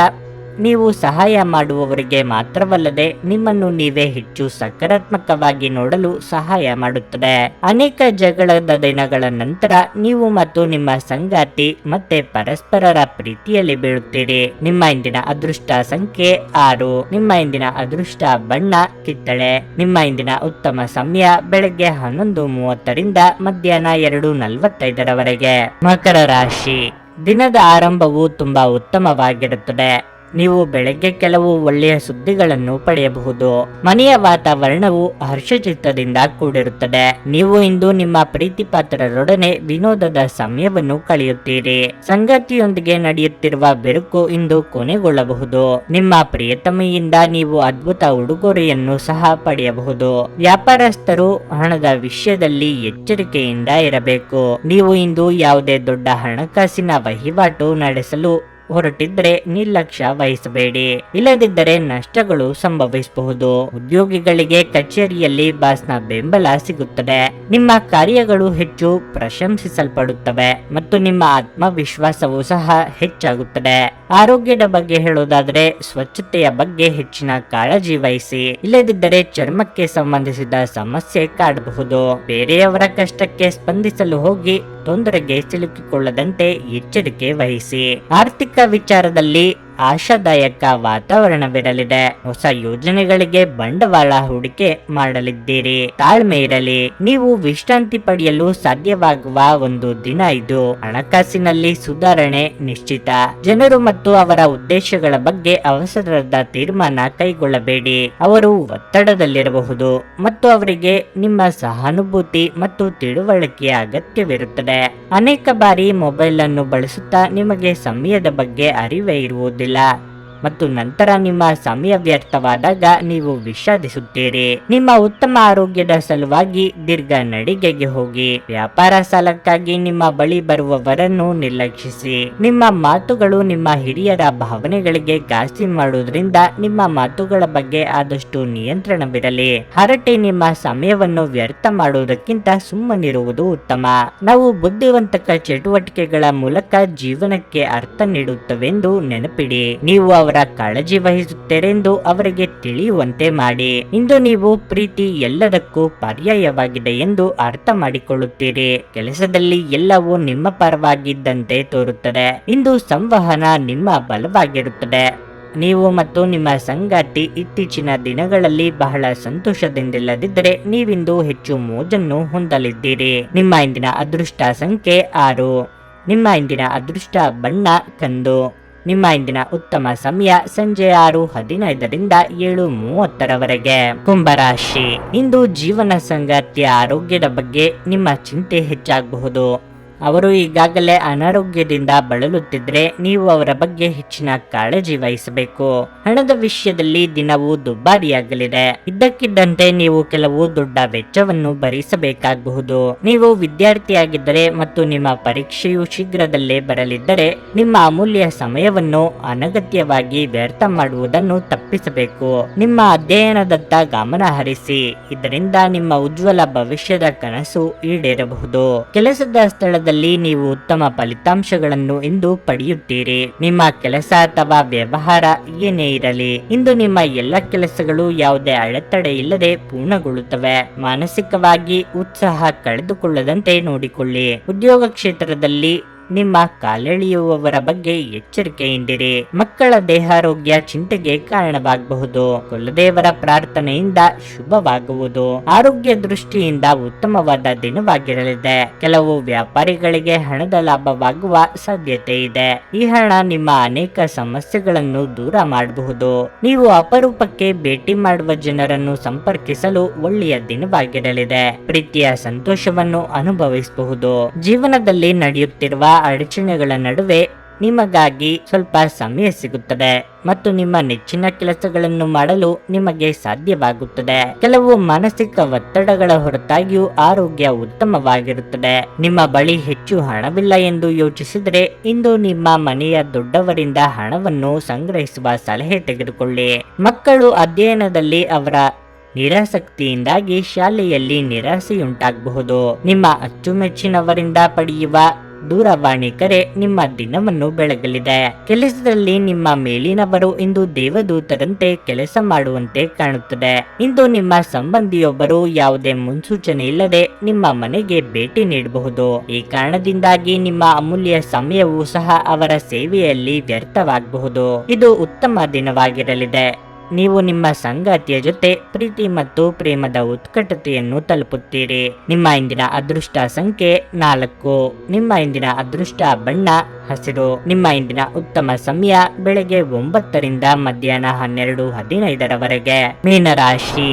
ನೀವು ಸಹಾಯ ಮಾಡುವವರಿಗೆ ಮಾತ್ರವಲ್ಲದೆ ನಿಮ್ಮನ್ನು ನೀವೇ ಹೆಚ್ಚು ಸಕಾರಾತ್ಮಕವಾಗಿ ನೋಡಲು ಸಹಾಯ ಮಾಡುತ್ತದೆ. ಅನೇಕ ಜಗಳದ ದಿನಗಳ ನಂತರ ನೀವು ಮತ್ತು ನಿಮ್ಮ ಸಂಗಾತಿ ಮತ್ತೆ ಪರಸ್ಪರರ ಪ್ರೀತಿಯಲ್ಲಿ ಬೀಳುತ್ತೀರಿ. ನಿಮ್ಮ ಇಂದಿನ ಅದೃಷ್ಟ ಸಂಖ್ಯೆ 6. ನಿಮ್ಮ ಇಂದಿನ ಅದೃಷ್ಟ ಬಣ್ಣ ಕಿತ್ತಳೆ. ನಿಮ್ಮ ಇಂದಿನ ಉತ್ತಮ ಸಮಯ ಬೆಳಗ್ಗೆ 11:30ರಿಂದ ಮಧ್ಯಾಹ್ನ 2:45ರವರೆಗೆ. ಮಕರ ರಾಶಿ, ದಿನದ ಆರಂಭವು ತುಂಬಾ ಉತ್ತಮವಾಗಿರುತ್ತದೆ. ನೀವು ಬೆಳಗ್ಗೆ ಕೆಲವು ಒಳ್ಳೆಯ ಸುದ್ದಿಗಳನ್ನು ಪಡೆಯಬಹುದು. ಮನೆಯ ವಾತಾವರಣವು ಹರ್ಷಚಿತ್ತದಿಂದ ಕೂಡಿರುತ್ತದೆ. ನೀವು ಇಂದು ನಿಮ್ಮ ಪ್ರೀತಿ ಪಾತ್ರರೊಡನೆ ವಿನೋದದ ಸಮಯವನ್ನು ಕಳೆಯುತ್ತೀರಿ. ಸಂಗಾತಿಯೊಂದಿಗೆ ನಡೆಯುತ್ತಿರುವ ಬೆರುಕು ಇಂದು ಕೊನೆಗೊಳ್ಳಬಹುದು. ನಿಮ್ಮ ಪ್ರಿಯತಮೆಯಿಂದ ನೀವು ಅದ್ಭುತ ಉಡುಗೊರೆಯನ್ನು ಸಹ ಪಡೆಯಬಹುದು. ವ್ಯಾಪಾರಸ್ಥರು ಹಣದ ವಿಷಯದಲ್ಲಿ ಎಚ್ಚರಿಕೆಯಿಂದ ಇರಬೇಕು. ನೀವು ಇಂದು ಯಾವುದೇ ದೊಡ್ಡ ಹಣಕಾಸಿನ ವಹಿವಾಟು ನಡೆಸಲು ಹೊರಟಿದ್ರೆ ನಿರ್ಲಕ್ಷ್ಯ ವಹಿಸಬೇಡಿ, ಇಲ್ಲದಿದ್ದರೆ ನಷ್ಟಗಳು ಸಂಭವಿಸಬಹುದು. ಉದ್ಯೋಗಿಗಳಿಗೆ ಕಚೇರಿಯಲ್ಲಿ ಬಾಸ್ನ ಬೆಂಬಲ ಸಿಗುತ್ತದೆ. ನಿಮ್ಮ ಕಾರ್ಯಗಳು ಹೆಚ್ಚು ಪ್ರಶಂಸಿಸಲ್ಪಡುತ್ತವೆ ಮತ್ತು ನಿಮ್ಮ ಆತ್ಮವಿಶ್ವಾಸವೂ ಸಹ ಹೆಚ್ಚಾಗುತ್ತದೆ. ಆರೋಗ್ಯದ ಬಗ್ಗೆ ಹೇಳೋದಾದ್ರೆ ಸ್ವಚ್ಛತೆಯ ಬಗ್ಗೆ ಹೆಚ್ಚಿನ ಕಾಳಜಿ ವಹಿಸಿ, ಇಲ್ಲದಿದ್ದರೆ ಚರ್ಮಕ್ಕೆ ಸಂಬಂಧಿಸಿದ ಸಮಸ್ಯೆ ಕಾಡಬಹುದು. ಬೇರೆಯವರ ಕಷ್ಟಕ್ಕೆ ಸ್ಪಂದಿಸಲು ಹೋಗಿ ತೊಂದರೆಗೆ ಸಿಲುಕಿಕೊಳ್ಳದಂತೆ ಎಚ್ಚರಿಕೆ ವಹಿಸಿ. ಆರ್ಥಿಕ ವಿಚಾರದಲ್ಲಿ ಆಶಾದಾಯಕ ವಾತಾವರಣವಿರಲಿದೆ. ಹೊಸ ಯೋಜನೆಗಳಿಗೆ ಬಂಡವಾಳ ಹೂಡಿಕೆ ಮಾಡಲಿದ್ದೀರಿ. ತಾಳ್ಮೆ ಇರಲಿ. ನೀವು ವಿಶ್ರಾಂತಿ ಪಡೆಯಲು ಸಾಧ್ಯವಾಗುವ ಒಂದು ದಿನ ಇದು. ಹಣಕಾಸಿನಲ್ಲಿ ಸುಧಾರಣೆ ನಿಶ್ಚಿತ. ಜನರು ಮತ್ತು ಅವರ ಉದ್ದೇಶಗಳ ಬಗ್ಗೆ ಅವಸರದ ತೀರ್ಮಾನ ಕೈಗೊಳ್ಳಬೇಡಿ. ಅವರು ಒತ್ತಡದಲ್ಲಿರಬಹುದು ಮತ್ತು ಅವರಿಗೆ ನಿಮ್ಮ ಸಹಾನುಭೂತಿ ಮತ್ತು ತಿಳುವಳಿಕೆಯ ಅಗತ್ಯವಿರುತ್ತದೆ. ಅನೇಕ ಬಾರಿ ಮೊಬೈಲ್ ಅನ್ನು ಬಳಸುತ್ತಾ ನಿಮಗೆ ಸಮಯದ ಬಗ್ಗೆ ಅರಿವೇ ಇರುವುದಿಲ್ಲ ಮತ್ತು ನಂತರ ನಿಮ್ಮ ಸಮಯ ವ್ಯರ್ಥವಾದಾಗ ನೀವು ವಿಷಾದಿಸುತ್ತೀರಿ. ನಿಮ್ಮ ಉತ್ತಮ ಆರೋಗ್ಯದ ಸಲುವಾಗಿ ದೀರ್ಘ ನಡಿಗೆಗೆ ಹೋಗಿ. ವ್ಯಾಪಾರ ಸಾಲಕ್ಕಾಗಿ ನಿಮ್ಮ ಬಳಿ ಬರುವವರನ್ನು ನಿರ್ಲಕ್ಷಿಸಿ. ನಿಮ್ಮ ಮಾತುಗಳು ನಿಮ್ಮ ಹಿರಿಯರ ಭಾವನೆಗಳಿಗೆ ಘಾಸಿ ಮಾಡುವುದರಿಂದ ನಿಮ್ಮ ಮಾತುಗಳ ಬಗ್ಗೆ ಆದಷ್ಟು ನಿಯಂತ್ರಣವಿರಲಿ. ಹರಟೆ ನಿಮ್ಮ ಸಮಯವನ್ನು ವ್ಯರ್ಥ ಮಾಡುವುದಕ್ಕಿಂತ ಸುಮ್ಮನಿರುವುದು ಉತ್ತಮ. ನಾವು ಬುದ್ಧಿವಂತಕ ಚಟುವಟಿಕೆಗಳ ಮೂಲಕ ಜೀವನಕ್ಕೆ ಅರ್ಥ ನೀಡುತ್ತವೆಂದು ನೆನಪಿಡಿ. ನೀವು ಅವರ ಕಾಳಜಿ ವಹಿಸುತ್ತೀರೆಂದು ಅವರಿಗೆ ತಿಳಿಯುವಂತೆ ಮಾಡಿ. ಇಂದು ನೀವು ಪ್ರೀತಿ ಎಲ್ಲದಕ್ಕೂ ಪರ್ಯಾಯವಾಗಿದೆ ಎಂದು ಅರ್ಥ ಮಾಡಿಕೊಳ್ಳುತ್ತೀರಿ. ಕೆಲಸದಲ್ಲಿ ಎಲ್ಲವೂ ನಿಮ್ಮ ಪರವಾಗಿದ್ದಂತೆ ತೋರುತ್ತದೆ. ಇಂದು ಸಂವಹನ ನಿಮ್ಮ ಬಲವಾಗಿರುತ್ತದೆ. ನೀವು ಮತ್ತು ನಿಮ್ಮ ಸಂಗಾತಿ ಇತ್ತೀಚಿನ ದಿನಗಳಲ್ಲಿ ಬಹಳ ಸಂತೋಷದಿಂದಿಲ್ಲದಿದ್ದರೆ ನೀವಿಂದು ಹೆಚ್ಚು ಮೋಜನ್ನು ಹೊಂದಲಿದ್ದೀರಿ. ನಿಮ್ಮ ಇಂದಿನ ಅದೃಷ್ಟ ಸಂಖ್ಯೆ 6. ನಿಮ್ಮ ಇಂದಿನ ಅದೃಷ್ಟ ಬಣ್ಣ ಕಂದು. ನಿಮ್ಮ ಇಂದಿನ ಉತ್ತಮ ಸಮಯ ಸಂಜೆ 6:15ರಿಂದ 7:30ರವರೆಗೆ. ಕುಂಭರಾಶಿ, ಇಂದು ಜೀವನ ಸಂಗಾತಿಯ ಆರೋಗ್ಯದ ಬಗ್ಗೆ ನಿಮ್ಮ ಚಿಂತೆ ಹೆಚ್ಚಾಗಬಹುದು. ಅವರು ಈಗಾಗಲೇ ಅನಾರೋಗ್ಯದಿಂದ ಬಳಲುತ್ತಿದ್ರೆ ನೀವು ಅವರ ಬಗ್ಗೆ ಹೆಚ್ಚಿನ ಕಾಳಜಿ ವಹಿಸಬೇಕು. ಹಣದ ವಿಷಯದಲ್ಲಿ ದಿನವೂ ದುಬಾರಿಯಾಗಲಿದೆ. ಇದ್ದಕ್ಕಿದ್ದಂತೆ ನೀವು ಕೆಲವು ದೊಡ್ಡ ವೆಚ್ಚವನ್ನು ಭರಿಸಬೇಕಾಗಬಹುದು. ನೀವು ವಿದ್ಯಾರ್ಥಿಯಾಗಿದ್ದರೆ ಮತ್ತು ನಿಮ್ಮ ಪರೀಕ್ಷೆಯು ಶೀಘ್ರದಲ್ಲೇ ಬರಲಿದ್ದರೆ ನಿಮ್ಮ ಅಮೂಲ್ಯ ಸಮಯವನ್ನು ಅನಗತ್ಯವಾಗಿ ವ್ಯರ್ಥ ಮಾಡುವುದನ್ನು ತಪ್ಪಿಸಬೇಕು. ನಿಮ್ಮ ಅಧ್ಯಯನದತ್ತ ಗಮನ ಹರಿಸಿ. ಇದರಿಂದ ನಿಮ್ಮ ಉಜ್ವಲ ಭವಿಷ್ಯದ ಕನಸು ಈಡೇರಬಹುದು. ಕೆಲಸದ ಸ್ಥಳದ ನೀವು ಉತ್ತಮ ಫಲಿತಾಂಶಗಳನ್ನು ಇಂದು ಪಡೆಯುತ್ತೀರಿ. ನಿಮ್ಮ ಕೆಲಸ ಅಥವಾ ವ್ಯವಹಾರ ಏನೇ ಇರಲಿ, ಇಂದು ನಿಮ್ಮ ಎಲ್ಲ ಕೆಲಸಗಳು ಯಾವುದೇ ಅಡೆತಡೆ ಇಲ್ಲದೆ ಪೂರ್ಣಗೊಳ್ಳುತ್ತವೆ. ಮಾನಸಿಕವಾಗಿ ಉತ್ಸಾಹ ಕಳೆದುಕೊಳ್ಳದಂತೆ ನೋಡಿಕೊಳ್ಳಿ. ಉದ್ಯೋಗ ಕ್ಷೇತ್ರದಲ್ಲಿ ನಿಮ್ಮ ಕಾಲೆಳೆಯುವವರ ಬಗ್ಗೆ ಎಚ್ಚರಿಕೆಯಿಂದಿರಿ. ಮಕ್ಕಳ ದೇಹಾರೋಗ್ಯ ಚಿಂತೆಗೆ ಕಾರಣವಾಗಬಹುದು. ಕುಲದೇವರ ಪ್ರಾರ್ಥನೆಯಿಂದ ಶುಭವಾಗುವುದು. ಆರೋಗ್ಯ ದೃಷ್ಟಿಯಿಂದ ಉತ್ತಮವಾದ ದಿನವಾಗಿರಲಿದೆ. ಕೆಲವು ವ್ಯಾಪಾರಿಗಳಿಗೆ ಹಣದ ಲಾಭವಾಗುವ ಸಾಧ್ಯತೆ ಇದೆ. ಈ ಹಣ ನಿಮ್ಮ ಅನೇಕ ಸಮಸ್ಯೆಗಳನ್ನು ದೂರ ಮಾಡಬಹುದು. ನೀವು ಅಪರೂಪಕ್ಕೆ ಭೇಟಿ ಮಾಡುವ ಜನರನ್ನು ಸಂಪರ್ಕಿಸಲು ಒಳ್ಳೆಯ ದಿನವಾಗಿರಲಿದೆ. ಪ್ರೀತಿಯ ಸಂತೋಷವನ್ನು ಅನುಭವಿಸಬಹುದು. ಜೀವನದಲ್ಲಿ ನಡೆಯುತ್ತಿರುವ ಅಡಚಣೆಗಳ ನಡುವೆ ನಿಮಗಾಗಿ ಸ್ವಲ್ಪ ಸಮಯ ಸಿಗುತ್ತದೆ ಮತ್ತು ನಿಮ್ಮ ನೆಚ್ಚಿನ ಕೆಲಸಗಳನ್ನು ಮಾಡಲು ನಿಮಗೆ ಸಾಧ್ಯವಾಗುತ್ತದೆ. ಕೆಲವು ಮಾನಸಿಕ ಒತ್ತಡಗಳ ಹೊರತಾಗಿಯೂ ಆರೋಗ್ಯ ಉತ್ತಮವಾಗಿರುತ್ತದೆ. ನಿಮ್ಮ ಬಳಿ ಹೆಚ್ಚು ಹಣವಿಲ್ಲ ಎಂದು ಯೋಚಿಸಿದರೆ ಇಂದು ನಿಮ್ಮ ಮನೆಯ ದೊಡ್ಡವರಿಂದ ಹಣವನ್ನು ಸಂಗ್ರಹಿಸುವ ಸಲಹೆ ತೆಗೆದುಕೊಳ್ಳಿ. ಮಕ್ಕಳು ಅಧ್ಯಯನದಲ್ಲಿ ಅವರ ನಿರಾಸಕ್ತಿಯಿಂದಾಗಿ ಶಾಲೆಯಲ್ಲಿ ನಿರಾಸೆಯುಂಟಾಗಬಹುದು. ನಿಮ್ಮ ಅಚ್ಚುಮೆಚ್ಚಿನವರಿಂದ ಪಡೆಯುವ ದೂರವಾಣಿ ಕರೆ ನಿಮ್ಮ ದಿನವನ್ನು ಬೆಳಗಲಿದೆ. ಕೆಲಸದಲ್ಲಿ ನಿಮ್ಮ ಮೇಲಿನವರು ಇಂದು ದೇವದೂತರಂತೆ ಕೆಲಸ ಮಾಡುವಂತೆ ಕಾಣುತ್ತದೆ. ಇಂದು ನಿಮ್ಮ ಸಂಬಂಧಿಯೊಬ್ಬರು ಯಾವುದೇ ಮುನ್ಸೂಚನೆ ಇಲ್ಲದೆ ನಿಮ್ಮ ಮನೆಗೆ ಭೇಟಿ ನೀಡಬಹುದು. ಈ ಕಾರಣದಿಂದಾಗಿ ನಿಮ್ಮ ಅಮೂಲ್ಯ ಸಮಯವೂ ಸಹ ಅವರ ಸೇವೆಯಲ್ಲಿ ವ್ಯರ್ಥವಾಗಬಹುದು. ಇದು ಉತ್ತಮ ದಿನವಾಗಿರಲಿದೆ. ನೀವು ನಿಮ್ಮ ಸಂಗಾತಿಯ ಜೊತೆ ಪ್ರೀತಿ ಮತ್ತು ಪ್ರೇಮದ ಉತ್ಕಟತೆಯನ್ನು ತಲುಪುತ್ತೀರಿ. ನಿಮ್ಮ ಇಂದಿನ ಅದೃಷ್ಟ ಸಂಖ್ಯೆ 4. ನಿಮ್ಮ ಇಂದಿನ ಅದೃಷ್ಟ ಬಣ್ಣ ಹಸಿರು. ನಿಮ್ಮ ಇಂದಿನ ಉತ್ತಮ ಸಮಯ ಬೆಳಗ್ಗೆ 9 ರಿಂದ ಮಧ್ಯಾಹ್ನ 12:15 ಮೀನರಾಶಿ.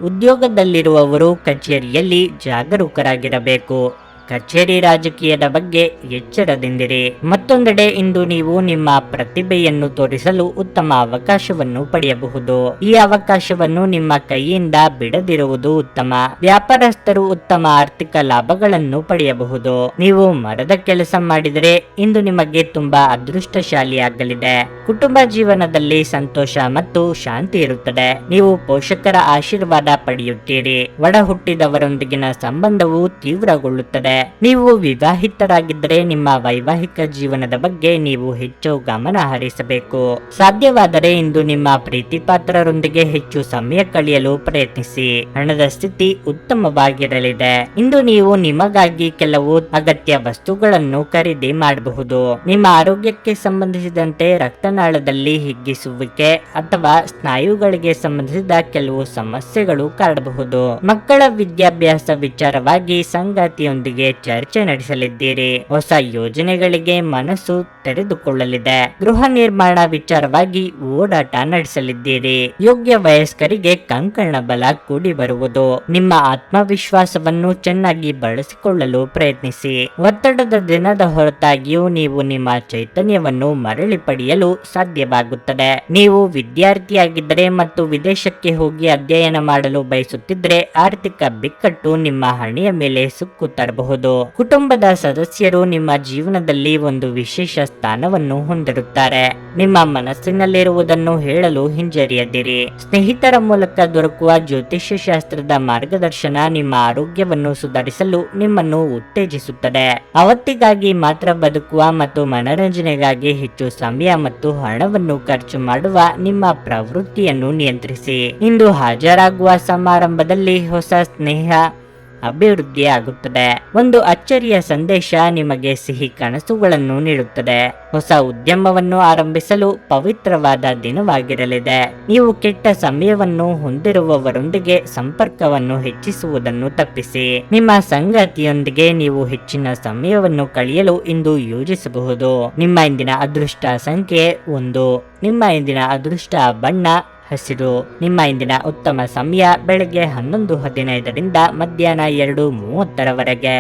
ಉದ್ಯೋಗದಲ್ಲಿರುವವರು ಕಚೇರಿಯಲ್ಲಿ ಜಾಗರೂಕರಾಗಿರಬೇಕು. ಕಚೇರಿ ರಾಜಕೀಯದ ಬಗ್ಗೆ ಎಚ್ಚರದಿಂದಿರಿ. ಮತ್ತೊಂದೆಡೆ ಇಂದು ನೀವು ನಿಮ್ಮ ಪ್ರತಿಭೆಯನ್ನು ತೋರಿಸಲು ಉತ್ತಮ ಅವಕಾಶವನ್ನು ಪಡೆಯಬಹುದು. ಈ ಅವಕಾಶವನ್ನು ನಿಮ್ಮ ಕೈಯಿಂದ ಬಿಡದಿರುವುದು ಉತ್ತಮ. ವ್ಯಾಪಾರಸ್ಥರು ಉತ್ತಮ ಆರ್ಥಿಕ ಲಾಭಗಳನ್ನು ಪಡೆಯಬಹುದು. ನೀವು ಮರದ ಕೆಲಸ ಮಾಡಿದರೆ ಇಂದು ನಿಮಗೆ ತುಂಬಾ ಅದೃಷ್ಟಶಾಲಿಯಾಗಲಿದೆ. ಕುಟುಂಬ ಜೀವನದಲ್ಲಿ ಸಂತೋಷ ಮತ್ತು ಶಾಂತಿ ಇರುತ್ತದೆ. ನೀವು ಪೋಷಕರ ಆಶೀರ್ವಾದ ಪಡೆಯುತ್ತೀರಿ. ಒಡ ಹುಟ್ಟಿದವರೊಂದಿಗಿನ ಸಂಬಂಧವು ತೀವ್ರಗೊಳ್ಳುತ್ತದೆ. ನೀವು ವಿವಾಹಿತರಾಗಿದ್ದರೆ ನಿಮ್ಮ ವೈವಾಹಿಕ ಜೀವನದ ಬಗ್ಗೆ ನೀವು ಹೆಚ್ಚು ಗಮನ ಹರಿಸಬೇಕು. ಸಾಧ್ಯವಾದರೆ ಇಂದು ನಿಮ್ಮ ಪ್ರೀತಿಪಾತ್ರರೊಂದಿಗೆ ಹೆಚ್ಚು ಸಮಯ ಕಳೆಯಲು ಪ್ರಯತ್ನಿಸಿ. ಹಣದ ಸ್ಥಿತಿ ಉತ್ತಮವಾಗಿರಲಿದೆ. ಇಂದು ನೀವು ನಿಮಗಾಗಿ ಕೆಲವು ಅಗತ್ಯ ವಸ್ತುಗಳನ್ನು ಖರೀದಿ ಮಾಡಬಹುದು. ನಿಮ್ಮ ಆರೋಗ್ಯಕ್ಕೆ ಸಂಬಂಧಿಸಿದಂತೆ ರಕ್ತನಾಳದಲ್ಲಿ ಹಿಗ್ಗಿಸುವಿಕೆ ಅಥವಾ ಸ್ನಾಯುಗಳಿಗೆ ಸಂಬಂಧಿಸಿದ ಕೆಲವು ಸಮಸ್ಯೆಗಳು ಕಾಡಬಹುದು. ಮಕ್ಕಳ ವಿದ್ಯಾಭ್ಯಾಸ ವಿಚಾರವಾಗಿ ಸಂಗಾತಿಯೊಂದಿಗೆ ಚರ್ಚೆ ನಡೆಸಲಿದ್ದೀರಿ. ಹೊಸ ಯೋಜನೆಗಳಿಗೆ ಮನಸ್ಸು ತೆರೆದುಕೊಳ್ಳಲಿದೆ. ಗೃಹ ನಿರ್ಮಾಣ ವಿಚಾರವಾಗಿ ಓಡಾಟ ನಡೆಸಲಿದ್ದೀರಿ. ಯೋಗ್ಯ ವಯಸ್ಕರಿಗೆ ಕಂಕಣ ಬಲ ಕೂಡಿ ಬರುವುದು. ನಿಮ್ಮ ಆತ್ಮವಿಶ್ವಾಸವನ್ನು ಚೆನ್ನಾಗಿ ಬಳಸಿಕೊಳ್ಳಲು ಪ್ರಯತ್ನಿಸಿ. ಒತ್ತಡದ ದಿನದ ಹೊರತಾಗಿಯೂ ನೀವು ನಿಮ್ಮ ಚೈತನ್ಯವನ್ನು ಮರಳಿ ಪಡೆಯಲು ಸಾಧ್ಯವಾಗುತ್ತದೆ. ನೀವು ವಿದ್ಯಾರ್ಥಿಯಾಗಿದ್ದರೆ ಮತ್ತು ವಿದೇಶಕ್ಕೆ ಹೋಗಿ ಅಧ್ಯಯನ ಮಾಡಲು ಬಯಸುತ್ತಿದ್ದರೆ ಆರ್ಥಿಕ ಬಿಕ್ಕಟ್ಟು ನಿಮ್ಮ ಹಣೆಯ ಮೇಲೆ ಸುಕ್ಕು ತರಬಹುದು. ಕುಟುಂಬದ ಸದಸ್ಯರು ನಿಮ್ಮ ಜೀವನದಲ್ಲಿ ಒಂದು ವಿಶೇಷ ಸ್ಥಾನವನ್ನು ಹೊಂದಿರುತ್ತಾರೆ. ನಿಮ್ಮ ಮನಸ್ಸಿನಲ್ಲಿರುವುದನ್ನು ಹೇಳಲು ಹಿಂಜರಿಯದಿರಿ. ಸ್ನೇಹಿತರ ಮೂಲಕ ದೊರಕುವ ಜ್ಯೋತಿಷ್ಯ ಶಾಸ್ತ್ರದ ಮಾರ್ಗದರ್ಶನ ನಿಮ್ಮ ಆರೋಗ್ಯವನ್ನು ಸುಧಾರಿಸಲು ನಿಮ್ಮನ್ನು ಉತ್ತೇಜಿಸುತ್ತದೆ. ಅವತ್ತಿಗಾಗಿ ಮಾತ್ರ ಬದುಕುವ ಮತ್ತು ಮನರಂಜನೆಗಾಗಿ ಹೆಚ್ಚು ಸಮಯ ಮತ್ತು ಹಣವನ್ನು ಖರ್ಚು ಮಾಡುವ ನಿಮ್ಮ ಪ್ರವೃತ್ತಿಯನ್ನು ನಿಯಂತ್ರಿಸಿ. ಇಂದು ಹಾಜರಾಗುವ ಸಮಾರಂಭದಲ್ಲಿ ಹೊಸ ಸ್ನೇಹ ಅಭಿವೃದ್ಧಿಯಾಗುತ್ತದೆ. ಒಂದು ಅಚ್ಚರಿಯ ಸಂದೇಶ ನಿಮಗೆ ಸಿಹಿ ಕನಸುಗಳನ್ನು ನೀಡುತ್ತದೆ. ಹೊಸ ಉದ್ಯಮವನ್ನು ಆರಂಭಿಸಲು ಪವಿತ್ರವಾದ ದಿನವಾಗಿರಲಿದೆ. ನೀವು ಕೆಟ್ಟ ಸಮಯವನ್ನು ಹೊಂದಿರುವವರೊಂದಿಗೆ ಸಂಪರ್ಕವನ್ನು ಹೆಚ್ಚಿಸುವುದನ್ನು ತಪ್ಪಿಸಿ. ನಿಮ್ಮ ಸಂಗಾತಿಯೊಂದಿಗೆ ನೀವು ಹೆಚ್ಚಿನ ಸಮಯವನ್ನು ಕಳೆಯಲು ಇಂದು ಯೋಜಿಸಬಹುದು. ನಿಮ್ಮ ಇಂದಿನ ಅದೃಷ್ಟ ಸಂಖ್ಯೆ 1. ನಿಮ್ಮ ಇಂದಿನ ಅದೃಷ್ಟ ಬಣ್ಣ ಹಸಿರು. ನಿಮ್ಮ ಇಂದಿನ ಉತ್ತಮ ಸಮಯ ಬೆಳಗ್ಗೆ 11:15 ರಿಂದ ಮಧ್ಯಾಹ್ನ 2:30